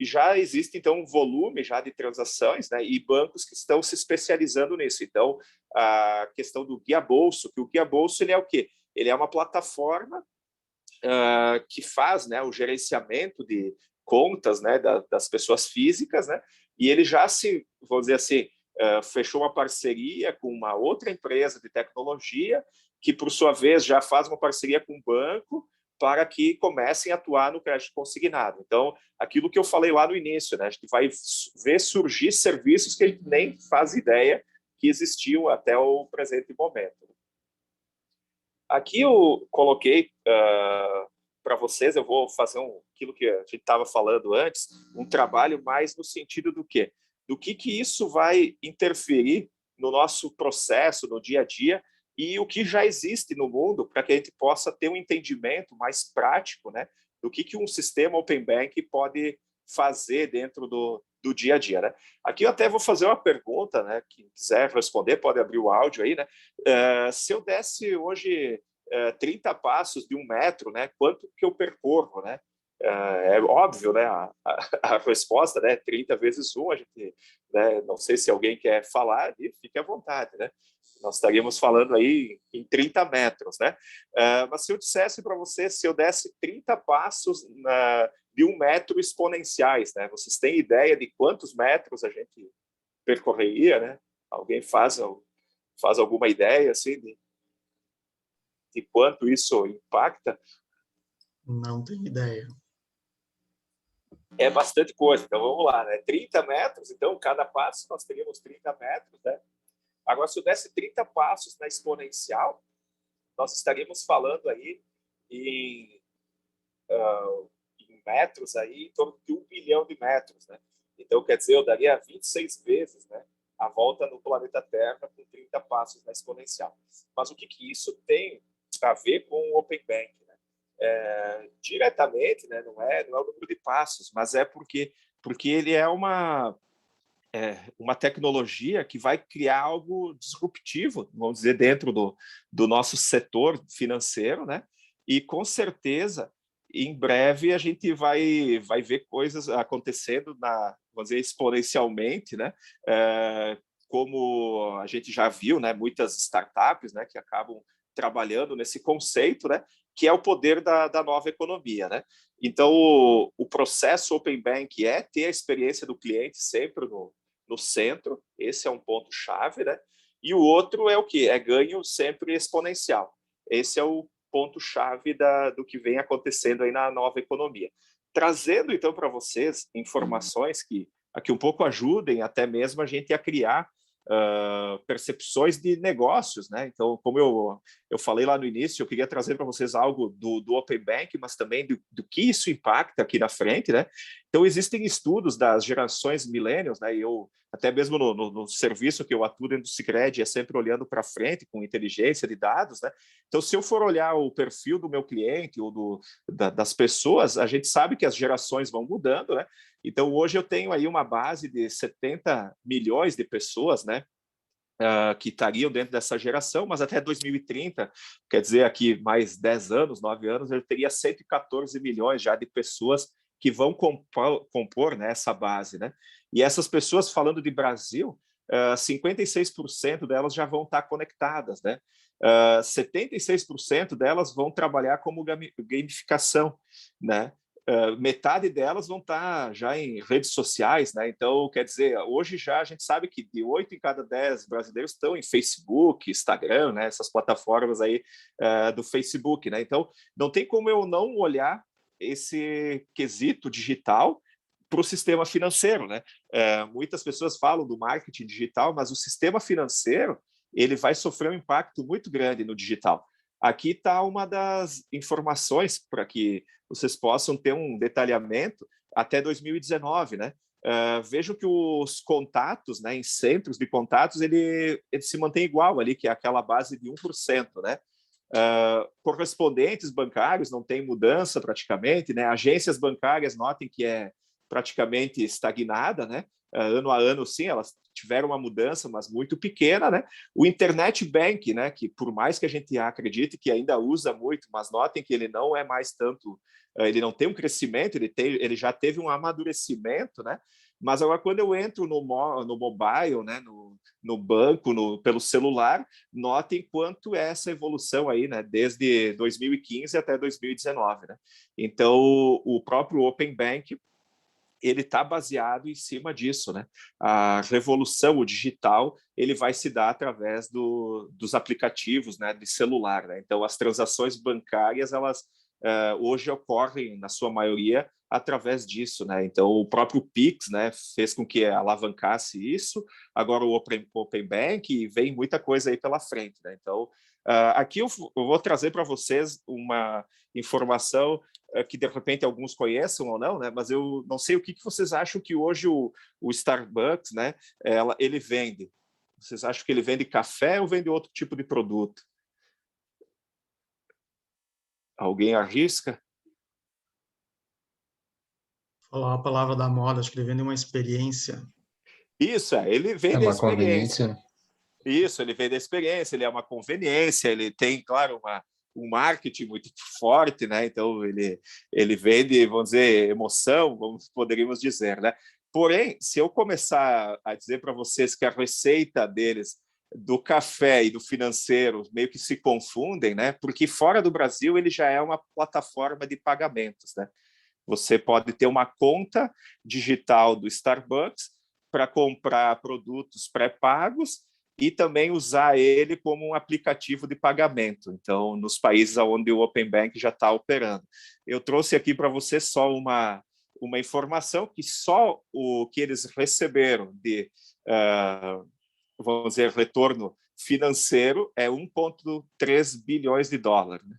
já existe, então, um volume já de transações, né, e bancos que estão se especializando nisso. Então, a questão do Guia Bolso, que o Guia Bolso ele é o quê? Ele é uma plataforma que faz, né, o gerenciamento de contas, né, das pessoas físicas, né, e ele já vamos dizer assim, fechou uma parceria com uma outra empresa de tecnologia, que, por sua vez, já faz uma parceria com o banco, para que comecem a atuar no crédito consignado. Então, aquilo que eu falei lá no início, né? A gente vai ver surgir serviços que a gente nem faz ideia que existiam até o presente momento. Aqui eu coloquei para vocês, eu vou fazer aquilo que a gente estava falando antes, um trabalho mais no sentido do quê? Do que isso vai interferir no nosso processo, no dia a dia, e o que já existe no mundo para que a gente possa ter um entendimento mais prático, né, do que um sistema Open Bank pode fazer dentro do dia a dia, né? Aqui eu até vou fazer uma pergunta, né? Quem quiser responder pode abrir o áudio aí, né? Se eu desse hoje 30 passos de 1 metro, né? Quanto que eu percorro, né? É óbvio, né? A resposta, né? 30 vezes 1, a gente, né? Não sei se alguém quer falar, e fique à vontade, né? Nós estaríamos falando aí em 30 metros, né? Mas se eu dissesse para você, se eu desse 30 passos de 1 metro exponenciais, né? Vocês têm ideia de quantos metros a gente percorreria, né? Alguém faz alguma ideia, assim, de quanto isso impacta? Não tenho ideia. É bastante coisa. Então, vamos lá, né? 30 metros, então, cada passo nós teríamos 30 metros, né? Agora, se eu desse 30 passos na exponencial, nós estaríamos falando aí em metros, aí, em torno de 1 bilhão de metros, né? Então, quer dizer, eu daria 26 vezes, né, a volta no planeta Terra com 30 passos na exponencial. Mas o que isso tem a ver com o Open Bank, né? Diretamente, né, não é o número de passos, mas é porque ele é uma tecnologia que vai criar algo disruptivo, vamos dizer, dentro do nosso setor financeiro, né? E, com certeza, em breve a gente vai ver coisas acontecendo, vamos dizer, exponencialmente, né? Como a gente já viu, né? Muitas startups, né? Que acabam trabalhando nesse conceito, né? Que é o poder da nova economia, né? Então, o processo Open Bank é ter a experiência do cliente sempre no centro, esse é um ponto-chave, né? E o outro é o quê? É ganho sempre exponencial. Esse é o ponto-chave do que vem acontecendo aí na nova economia. Trazendo, então, para vocês informações que um pouco ajudem até mesmo a gente a criar percepções de negócios, né? Então, como eu falei lá no início, eu queria trazer para vocês algo do Open Bank, mas também do que isso impacta aqui na frente, né? Então, existem estudos das gerações millennials, né? Eu, até mesmo no serviço que eu atuo dentro do Sicredi, é sempre olhando para frente, com inteligência de dados, né? Então, se eu for olhar o perfil do meu cliente ou das pessoas, a gente sabe que as gerações vão mudando, né? Então, hoje eu tenho aí uma base de 70 milhões de pessoas, né? Que estariam dentro dessa geração, mas até 2030, quer dizer, aqui mais 10 anos, 9 anos, eu teria 114 milhões já de pessoas que vão compor, né, essa base, né? E essas pessoas, falando de Brasil, 56% delas já vão estar conectadas, né? 76% delas vão trabalhar como gamificação, né? Metade delas vão estar já em redes sociais, né? Então, quer dizer, hoje já a gente sabe que de 8 em cada 10 brasileiros estão em Facebook, Instagram, né? Essas plataformas aí do Facebook, né? Então, não tem como eu não olhar esse quesito digital para o sistema financeiro, né? Muitas pessoas falam do marketing digital, mas o sistema financeiro ele vai sofrer um impacto muito grande no digital. Aqui está uma das informações para que vocês possam ter um detalhamento até 2019, né? Vejam que os contatos, né, em centros de contatos, ele se mantém igual ali, que é aquela base de 1%, né? Correspondentes bancários não tem mudança praticamente, né? Agências bancárias, notem que é praticamente estagnada, né? Ano a ano, sim, elas tiveram uma mudança, mas muito pequena, né? O Internet Bank, né? Que por mais que a gente acredite que ainda usa muito, mas notem que ele não é mais tanto, ele não tem um crescimento, ele já teve um amadurecimento, né? Mas agora, quando eu entro no mobile, né, no banco, pelo celular, notem quanto é essa evolução aí, né, desde 2015 até 2019. Né? Então, o próprio Open Bank, ele está baseado em cima disso, né? A revolução, o digital, ele vai se dar através dos aplicativos, né, de celular. Né? Então, as transações bancárias, elas hoje ocorrem, na sua maioria, através disso, né? Então, o próprio Pix, né, fez com que alavancasse isso. Agora o Open Bank, e vem muita coisa aí pela frente, né? Então, aqui eu vou trazer para vocês uma informação que de repente alguns conheçam ou não, né? Mas eu não sei o que vocês acham que hoje o Starbucks, né, ele vende. Vocês acham que ele vende café ou vende outro tipo de produto? Alguém arrisca? Falar a palavra da moda, acho que ele vende uma experiência. Isso, ele vende a uma experiência. conveniência. Isso, ele vende a experiência, ele é uma conveniência, ele tem, claro, um marketing muito forte, né? Então, ele vende, vamos dizer, emoção, poderíamos dizer, né? Porém, se eu começar a dizer para vocês que a receita deles do café e do financeiro meio que se confundem, né? Porque fora do Brasil ele já é uma plataforma de pagamentos, né? Você pode ter uma conta digital do Starbucks para comprar produtos pré-pagos e também usar ele como um aplicativo de pagamento. Então, nos países onde o Open Bank já está operando. Eu trouxe aqui para você só uma informação que só o que eles receberam de, vamos dizer, retorno financeiro é 1,3 bilhões de dólares, né?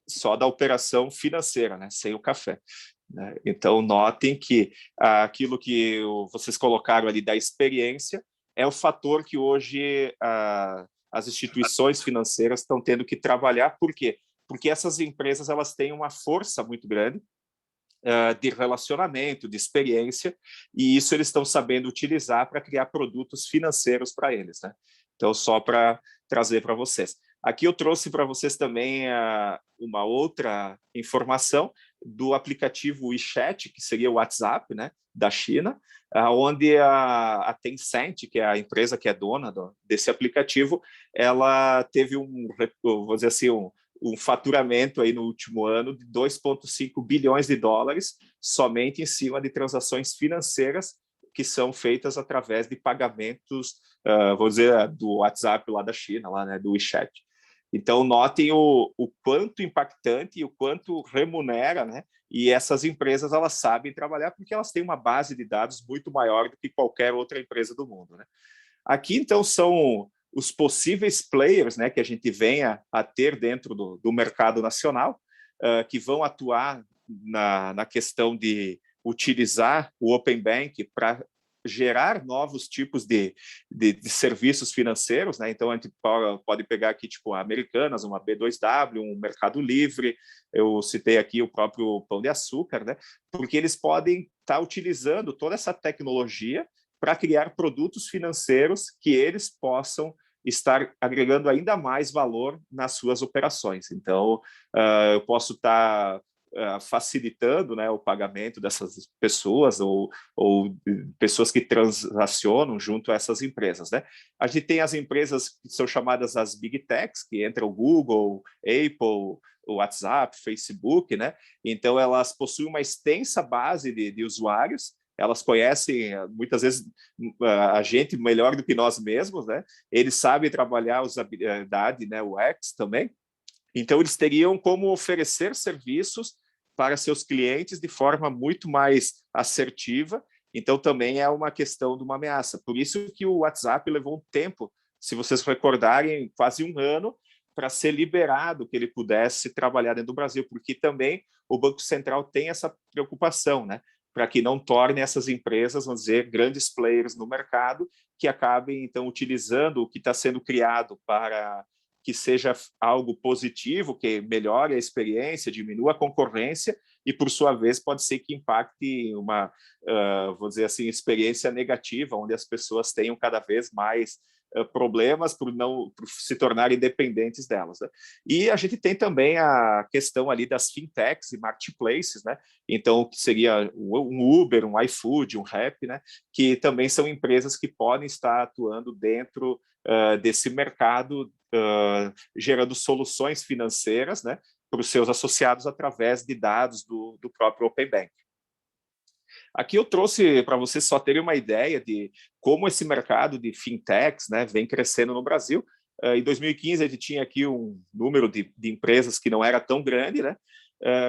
Só da operação financeira, né? Sem o café. Né? Então, notem que aquilo que vocês colocaram ali da experiência é o fator que hoje as instituições financeiras estão tendo que trabalhar. Por quê? Porque essas empresas elas têm uma força muito grande de relacionamento, de experiência, e isso eles estão sabendo utilizar para criar produtos financeiros para eles. Né? Então, só para trazer para vocês. Aqui eu trouxe para vocês também uma outra informação do aplicativo WeChat, que seria o WhatsApp, né, da China, onde a Tencent, que é a empresa que é dona desse aplicativo, ela teve vou dizer assim, um faturamento aí no último ano de 2,5 bilhões de dólares somente em cima de transações financeiras que são feitas através de pagamentos, vou dizer, do WhatsApp lá da China, lá, né, do WeChat. Então, notem o quanto impactante e o quanto remunera, né? E essas empresas, elas sabem trabalhar porque elas têm uma base de dados muito maior do que qualquer outra empresa do mundo, né? Aqui, então, são os possíveis players, né, que a gente venha a ter dentro do mercado nacional, que vão atuar na questão de utilizar o Open Bank para gerar novos tipos de serviços financeiros, né? Então a gente pode pegar aqui tipo a Americanas, uma B2W, um Mercado Livre, eu citei aqui o próprio Pão de Açúcar, né? Porque eles podem estar utilizando toda essa tecnologia para criar produtos financeiros que eles possam estar agregando ainda mais valor nas suas operações. Então, eu posso estar facilitando, né, o pagamento dessas pessoas ou pessoas que transacionam junto a essas empresas, né? A gente tem as empresas que são chamadas as Big Techs, que entram o Google, Apple, o WhatsApp, Facebook, né? Então, elas possuem uma extensa base de usuários, elas conhecem, muitas vezes, a gente melhor do que nós mesmos, né? Eles sabem trabalhar a usabilidade, né, o UX também. Então, eles teriam como oferecer serviços para seus clientes de forma muito mais assertiva. Então, também é uma questão de uma ameaça. Por isso que o WhatsApp levou um tempo, se vocês recordarem, quase um ano, para ser liberado que ele pudesse trabalhar dentro do Brasil, porque também o Banco Central tem essa preocupação, né? Para que não torne essas empresas, vamos dizer, grandes players no mercado, que acabem, então, utilizando o que está sendo criado para que seja algo positivo, que melhore a experiência, diminua a concorrência, e, por sua vez, pode ser que impacte uma, vou dizer assim, experiência negativa, onde as pessoas tenham cada vez mais problemas por se tornarem dependentes delas, né? E a gente tem também a questão ali das fintechs e marketplaces, né? Então, que seria um Uber, um iFood, um Rappi, né? Que também são empresas que podem estar atuando dentro desse mercado, gerando soluções financeiras, né, para os seus associados através de dados do próprio Open Bank. Aqui eu trouxe para vocês só terem uma ideia de como esse mercado de fintechs, né, vem crescendo no Brasil. Em 2015, a gente tinha aqui um número de empresas que não era tão grande, né?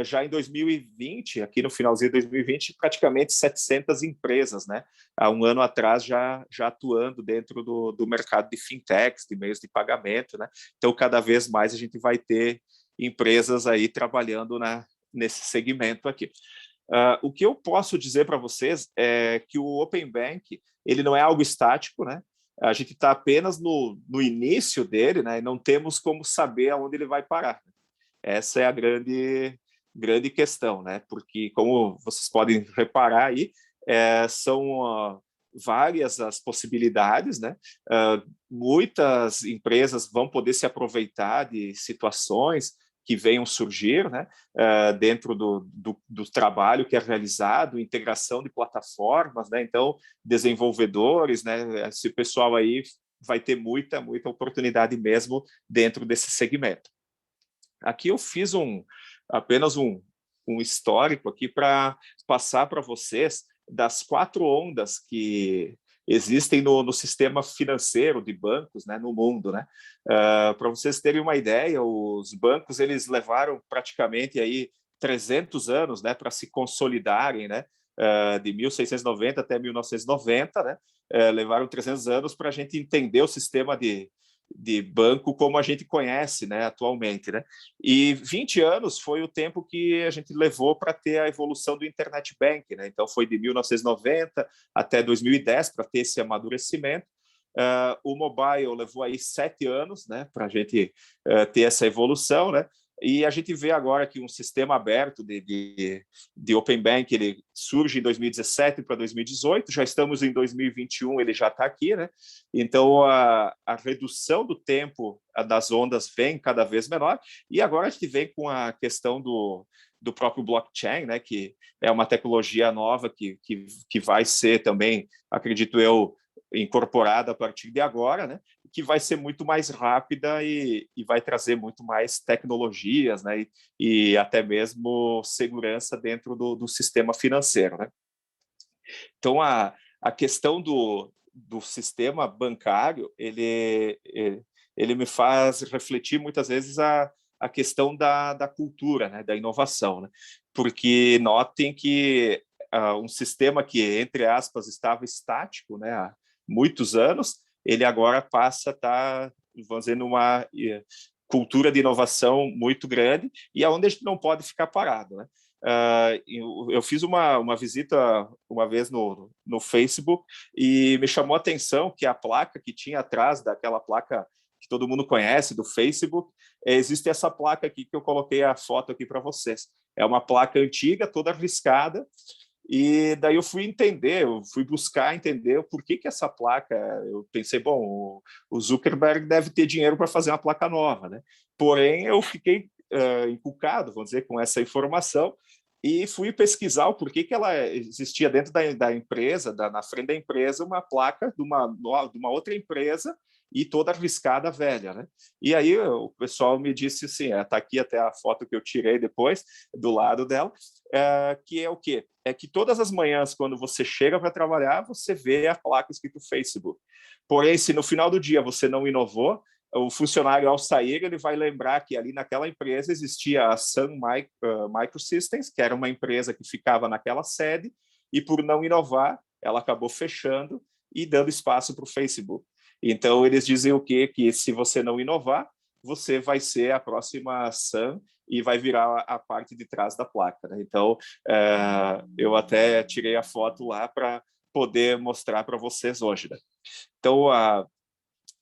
Já em 2020, aqui no finalzinho de 2020, praticamente 700 empresas, né? Há um ano atrás já atuando dentro do mercado de fintechs, de meios de pagamento, né? Então, cada vez mais a gente vai ter empresas aí trabalhando nesse segmento aqui. O que eu posso dizer para vocês é que o Open Bank ele não é algo estático, né? A gente está apenas no início dele, né? E não temos como saber aonde ele vai parar. Essa é a grande questão, né? Porque, como vocês podem reparar aí, são várias as possibilidades, né? Muitas empresas vão poder se aproveitar de situações que venham surgir, né? Dentro do trabalho que é realizado, integração de plataformas, né? Então, desenvolvedores, né? Esse pessoal aí vai ter muita oportunidade mesmo dentro desse segmento. Aqui eu fiz apenas um histórico aqui para passar para vocês das 4 ondas que existem no sistema financeiro de bancos, né, no mundo, né? Para vocês terem uma ideia, os bancos eles levaram praticamente aí 300 anos, né, para se consolidarem, né? De 1690 até 1990, né? Levaram 300 anos para a gente entender o sistema de banco como a gente conhece, né, atualmente, né? E 20 anos foi o tempo que a gente levou para ter a evolução do Internet Bank, né? Então, foi de 1990 até 2010 para ter esse amadurecimento. O mobile levou aí 7 anos, né, para a gente ter essa evolução, né? E a gente vê agora que um sistema aberto de Open Bank ele surge em 2017 para 2018, já estamos em 2021, ele já está aqui, né? Então, a redução do tempo das ondas vem cada vez menor, e agora a gente vem com a questão do próprio blockchain, né? Que é uma tecnologia nova que vai ser também, acredito eu, incorporada a partir de agora, né? Que vai ser muito mais rápida e vai trazer muito mais tecnologias, né? E até mesmo segurança dentro do sistema financeiro, né? Então, a questão do sistema bancário, ele me faz refletir muitas vezes a questão da cultura, né? Da inovação, né? Porque notem que um sistema que, entre aspas, estava estático, né? Há muitos anos, ele agora passa a estar, vamos dizer, numa cultura de inovação muito grande e aonde a gente não pode ficar parado, né? Eu fiz uma visita uma vez no Facebook e me chamou a atenção que a placa que tinha atrás daquela placa que todo mundo conhece do Facebook, existe essa placa aqui que eu coloquei a foto aqui para vocês. É uma placa antiga, toda riscada. E daí eu fui buscar entender o porquê que essa placa. Eu pensei, bom, o Zuckerberg deve ter dinheiro para fazer uma placa nova, né? Porém, eu fiquei encucado, vamos dizer, com essa informação e fui pesquisar o porquê que ela existia dentro da empresa, na frente da empresa, uma placa de uma outra empresa e toda arriscada velha, né? E aí o pessoal me disse assim, está aqui até a foto que eu tirei depois, do lado dela, que é o quê? É que todas as manhãs, quando você chega para trabalhar, você vê a placa escrito Facebook. Porém, se no final do dia você não inovou, o funcionário, ao sair, ele vai lembrar que ali naquela empresa existia a Sun Microsystems, que era uma empresa que ficava naquela sede, e por não inovar, ela acabou fechando e dando espaço para o Facebook. Então, eles dizem o quê? Que se você não inovar, você vai ser a próxima SAM e vai virar a parte de trás da placa, né? Então, eu até tirei a foto lá para poder mostrar para vocês hoje, né? Então,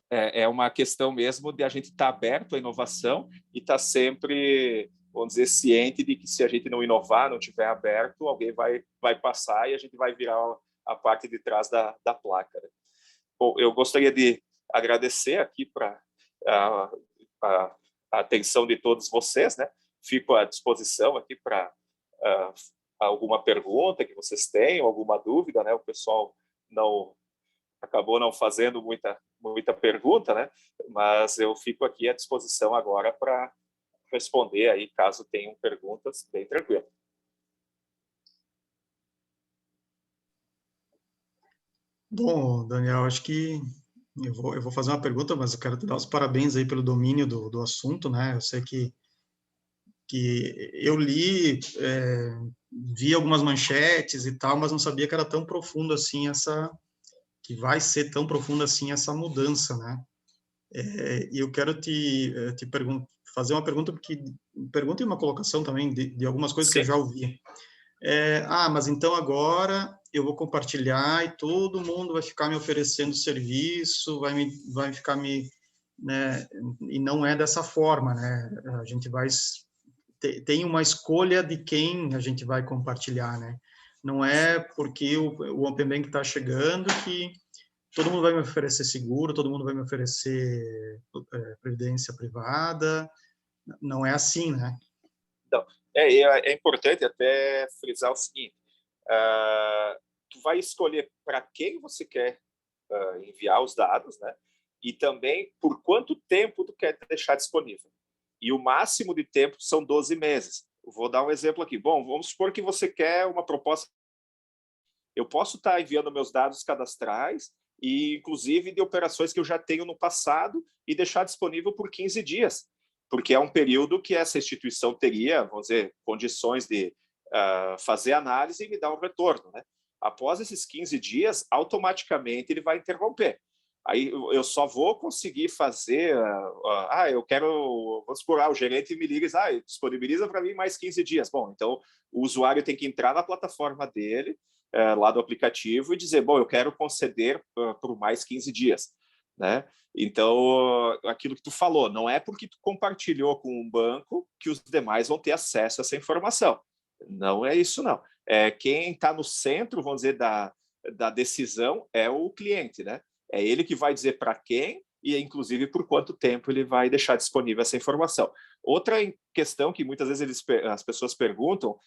é uma questão mesmo de a gente estar aberto à inovação e estar sempre, vamos dizer, ciente de que se a gente não inovar, não tiver aberto, alguém vai passar e a gente vai virar a parte de trás da placa, né? Bom, eu gostaria de agradecer aqui para a atenção de todos vocês, né? Fico à disposição aqui para alguma pergunta que vocês tenham, alguma dúvida, né? O pessoal acabou não fazendo muita pergunta, né? Mas eu fico aqui à disposição agora para responder aí, caso tenham perguntas, bem tranquilo. Bom, Daniel, acho que eu vou fazer uma pergunta, mas eu quero te dar os parabéns aí pelo domínio do assunto, né? Eu sei que eu li, vi algumas manchetes e tal, mas não sabia que era tão profundo assim que vai ser tão profunda assim essa mudança, né? E eu quero te fazer uma pergunta, pergunta e uma colocação também de algumas coisas que eu já ouvi. Mas então agora eu vou compartilhar e todo mundo vai ficar me oferecendo serviço, vai ficar né? E não é dessa forma, né? A gente tem uma escolha de quem a gente vai compartilhar, né? Não é porque o Open Bank está chegando que todo mundo vai me oferecer seguro, todo mundo vai me oferecer previdência privada. Não é assim, né? Então, é importante até frisar o seguinte, tu vai escolher para quem você quer enviar os dados, né? E também por quanto tempo tu quer deixar disponível. E o máximo de tempo são 12 meses. Eu vou dar um exemplo aqui. Bom, vamos supor que você quer uma proposta. Eu posso estar enviando meus dados cadastrais e, inclusive, de operações que eu já tenho no passado e deixar disponível por 15 dias, porque é um período que essa instituição teria, vamos dizer, condições de fazer análise e me dar um retorno, né? Após esses 15 dias, automaticamente ele vai interromper. Aí eu só vou conseguir fazer, eu quero, vamos supor, o gerente me liga e diz, disponibiliza para mim mais 15 dias. Bom, então o usuário tem que entrar na plataforma dele, lá do aplicativo, e dizer, bom, eu quero conceder por mais 15 dias, né? Então, aquilo que tu falou, não é porque tu compartilhou com um banco que os demais vão ter acesso a essa informação. Não é isso, não. Quem está no centro, vamos dizer, da decisão é o cliente, né? É ele que vai dizer para quem e, inclusive, por quanto tempo ele vai deixar disponível essa informação. Outra questão que muitas vezes as pessoas perguntam,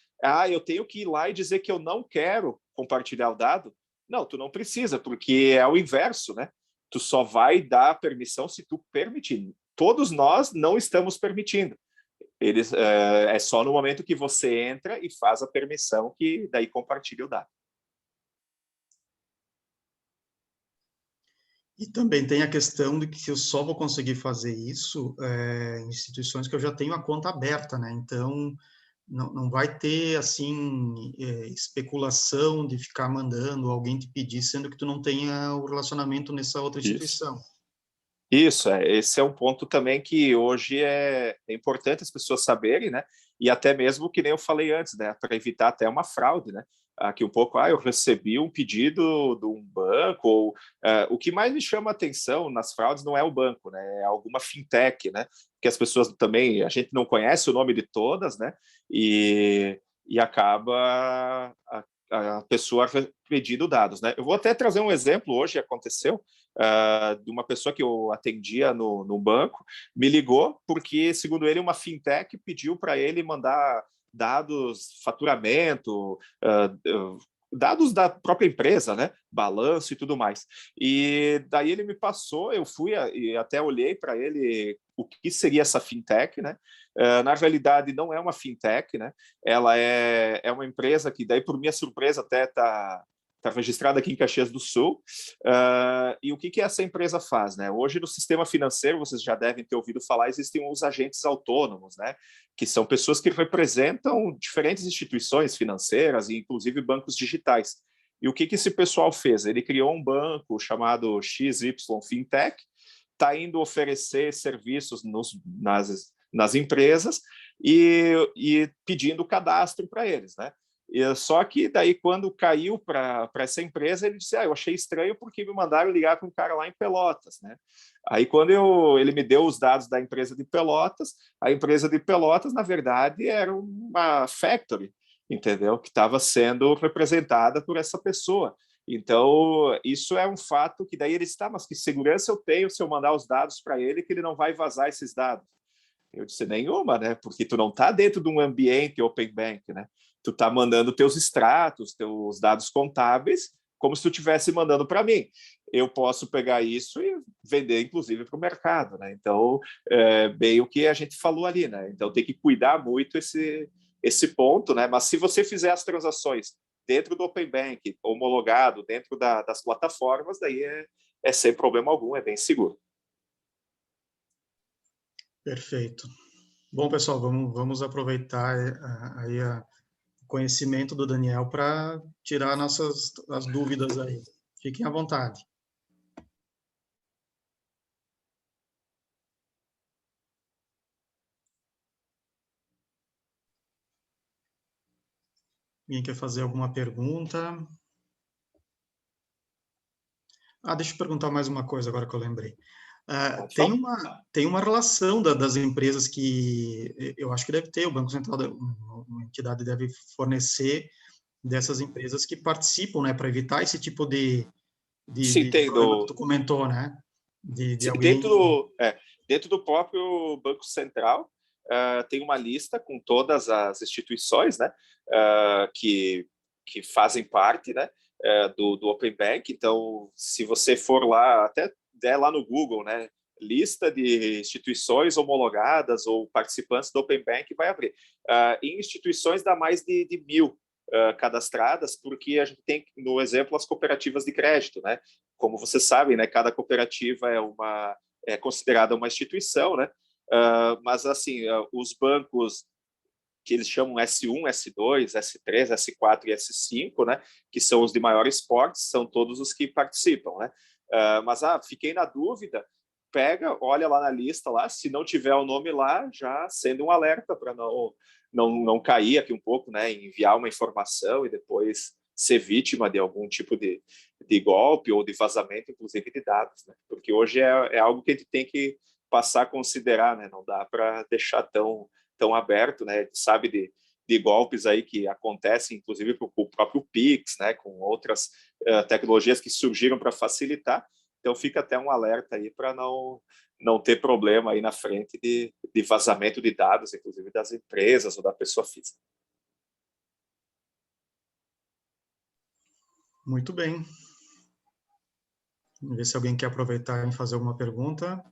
eu tenho que ir lá e dizer que eu não quero compartilhar o dado? Não, tu não precisa, porque é o inverso, né? Tu só vai dar permissão se tu permitir. Todos nós não estamos permitindo. É só no momento que você entra e faz a permissão que daí compartilha o dado. E também tem a questão de que eu só vou conseguir fazer isso em instituições que eu já tenho a conta aberta, né? Então, não vai ter, assim, especulação de ficar mandando alguém te pedir, sendo que tu não tenha o relacionamento nessa outra instituição. Isso, esse é um ponto também que hoje é importante as pessoas saberem, né? E até mesmo, que nem eu falei antes, né? Para evitar até uma fraude, né? Aqui um pouco, eu recebi um pedido de um banco, ou o que mais me chama a atenção nas fraudes não é o banco, né? É alguma fintech, né? Que as pessoas também, a gente não conhece o nome de todas, né? E acaba a pessoa pedindo dados, né? Eu vou até trazer um exemplo, hoje aconteceu, de uma pessoa que eu atendia no banco, me ligou porque, segundo ele, uma fintech pediu para ele mandar dados, faturamento, dados da própria empresa, né? Balanço e tudo mais. E daí ele me passou, eu fui e até olhei para ele o que seria essa fintech, né? Na realidade, não é uma fintech, né? Ela é uma empresa que, daí, por minha surpresa, até está registrada aqui em Caxias do Sul. E o que essa empresa faz, né? Hoje, no sistema financeiro, vocês já devem ter ouvido falar, existem os agentes autônomos, né? Que são pessoas que representam diferentes instituições financeiras e, inclusive, bancos digitais. E o que esse pessoal fez? Ele criou um banco chamado XY Fintech, está indo oferecer serviços nas empresas e pedindo cadastro para eles, né? Só que daí, quando caiu para essa empresa, ele disse, eu achei estranho porque me mandaram ligar com um cara lá em Pelotas, né? Aí, quando ele me deu os dados da empresa de Pelotas, a empresa de Pelotas, na verdade, era uma factory, entendeu? Que estava sendo representada por essa pessoa. Então, isso é um fato que daí ele está, mas que segurança eu tenho se eu mandar os dados para ele que ele não vai vazar esses dados? Eu disse, nenhuma, né? Porque tu não está dentro de um ambiente Open Bank, né? Tu está mandando teus extratos, teus dados contábeis, como se tu estivesse mandando para mim. Eu posso pegar isso e vender, inclusive, para o mercado, né? Então, bem o que a gente falou ali, né? Então, tem que cuidar muito esse ponto, né? Mas se você fizer as transações dentro do Open Bank, homologado, dentro das plataformas, daí é sem problema algum, é bem seguro. Perfeito. Bom, pessoal, vamos aproveitar aí o conhecimento do Daniel para tirar as dúvidas aí. Fiquem à vontade. Alguém quer fazer alguma pergunta? Deixa eu perguntar mais uma coisa agora que eu lembrei. Tem uma relação das empresas que eu acho que deve ter, o Banco Central, uma entidade deve fornecer dessas empresas que participam, né, para evitar esse tipo de Sim, tem problema que tu comentou, né? Sim, alguém... dentro do próprio Banco Central, tem uma lista com todas as instituições, né, que fazem parte, né, do Open Bank. Então, se você for lá, até der lá no Google, né, lista de instituições homologadas ou participantes do Open Bank, vai abrir. Em instituições dá mais de 1.000 cadastradas, porque a gente tem, no exemplo, as cooperativas de crédito, né? Como vocês sabem, né, cada cooperativa é considerada uma instituição, né? Mas, assim, os bancos que eles chamam S1, S2, S3, S4 e S5, né, que são os de maiores portes, são todos os que participam, né? Mas, fiquei na dúvida, pega, olha lá na lista, lá, se não tiver o nome lá, já sendo um alerta para não cair aqui um pouco, né, enviar uma informação e depois ser vítima de algum tipo de golpe ou de vazamento, inclusive de dados, né? Porque hoje é algo que a gente tem que passar a considerar, né? Não dá para deixar tão aberto, né? A gente sabe de golpes aí que acontecem, inclusive com o próprio Pix, né? Com outras tecnologias que surgiram para facilitar. Então fica até um alerta aí para não ter problema aí na frente de vazamento de dados, inclusive das empresas ou da pessoa física. Muito bem. Vamos ver se alguém quer aproveitar e fazer alguma pergunta.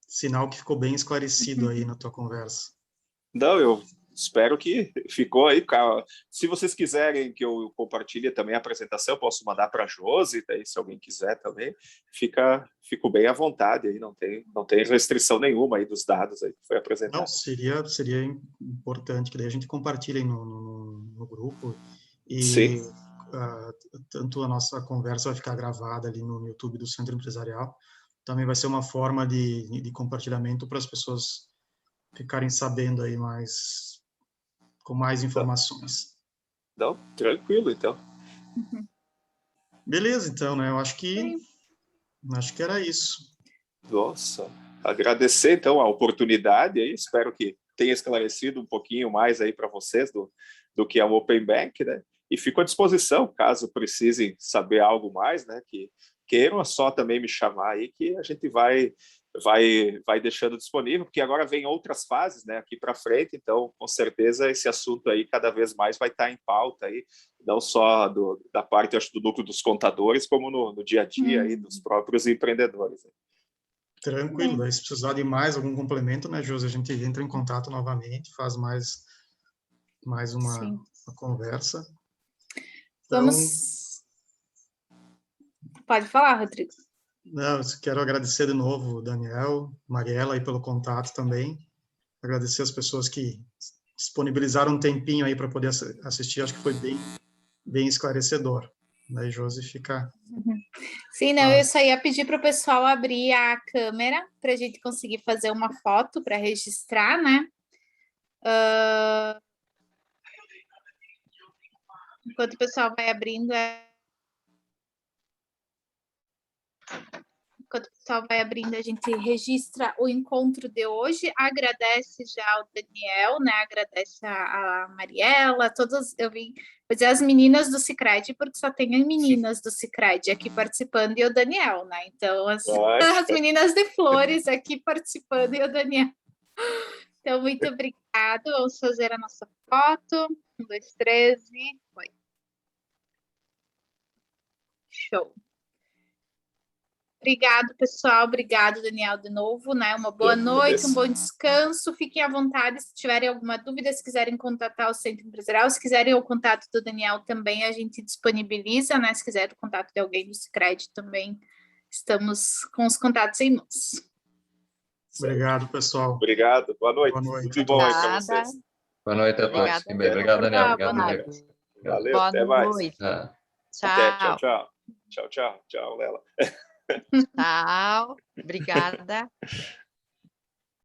Sinal que ficou bem esclarecido aí na tua conversa. Não, eu espero que ficou aí. Se vocês quiserem que eu compartilhe também a apresentação, eu posso mandar para a Josi, daí, se alguém quiser também, fico bem à vontade, aí não tem restrição nenhuma aí dos dados aí que foi apresentado. Não, seria importante que daí a gente compartilhe no grupo e Sim. Tanto a nossa conversa vai ficar gravada ali no YouTube do Centro Empresarial, também vai ser uma forma de compartilhamento para as pessoas ficarem sabendo aí com mais informações. Não, tranquilo, então. Beleza, então, né? Eu acho que era isso. Nossa, agradecer, então, a oportunidade aí, espero que tenha esclarecido um pouquinho mais aí para vocês do que é o Open Bank, né? E fico à disposição, caso precisem saber algo mais, né? Que queiram, é só também me chamar aí, que a gente vai deixando disponível, porque agora vem outras fases, né, aqui para frente, então, com certeza, esse assunto aí cada vez mais vai estar em pauta aí, não só da parte, acho, do núcleo dos contadores, como no dia a dia aí dos próprios empreendedores. Tranquilo, daí se precisar de mais algum complemento, né, Josi, a gente entra em contato novamente, faz mais uma conversa. Então, Pode falar, Rodrigo. Não, quero agradecer de novo, Daniel, Mariela, aí pelo contato também. Agradecer as pessoas que disponibilizaram um tempinho aí para poder assistir. Acho que foi bem esclarecedor. Daí, Josi, fica Sim, não, eu só ia pedir para o pessoal abrir a câmera para a gente conseguir fazer uma foto para registrar, né? Enquanto o pessoal vai abrindo, a gente registra o encontro de hoje, agradece já o Daniel, né? Agradece a Mariela, todas, eu vim dizer as meninas do Sicredi, porque só tem meninas do Sicredi aqui participando e o Daniel, né? Então, as meninas de flores aqui participando e o Daniel. Então, muito obrigado. Vamos fazer a nossa foto. 1, 2, 3 e foi. Show. Obrigado, pessoal. Obrigado, Daniel, de novo, né? Uma boa noite, um bom descanso. Fiquem à vontade se tiverem alguma dúvida, se quiserem contatar o Centro Empresarial, se quiserem o contato do Daniel também, a gente disponibiliza, né? Se quiser o contato de alguém do Sicredi também, estamos com os contatos em mãos. Obrigado, pessoal. Obrigado. Boa noite. Boa noite. Tudo bom aí para vocês. Boa noite a todos. Obrigado, Daniel. Obrigado, Obrigado. Valeu, até mais. Tchau. Até, tchau, tchau. Tchau, tchau. Tchau, Lela. Tchau. Obrigada.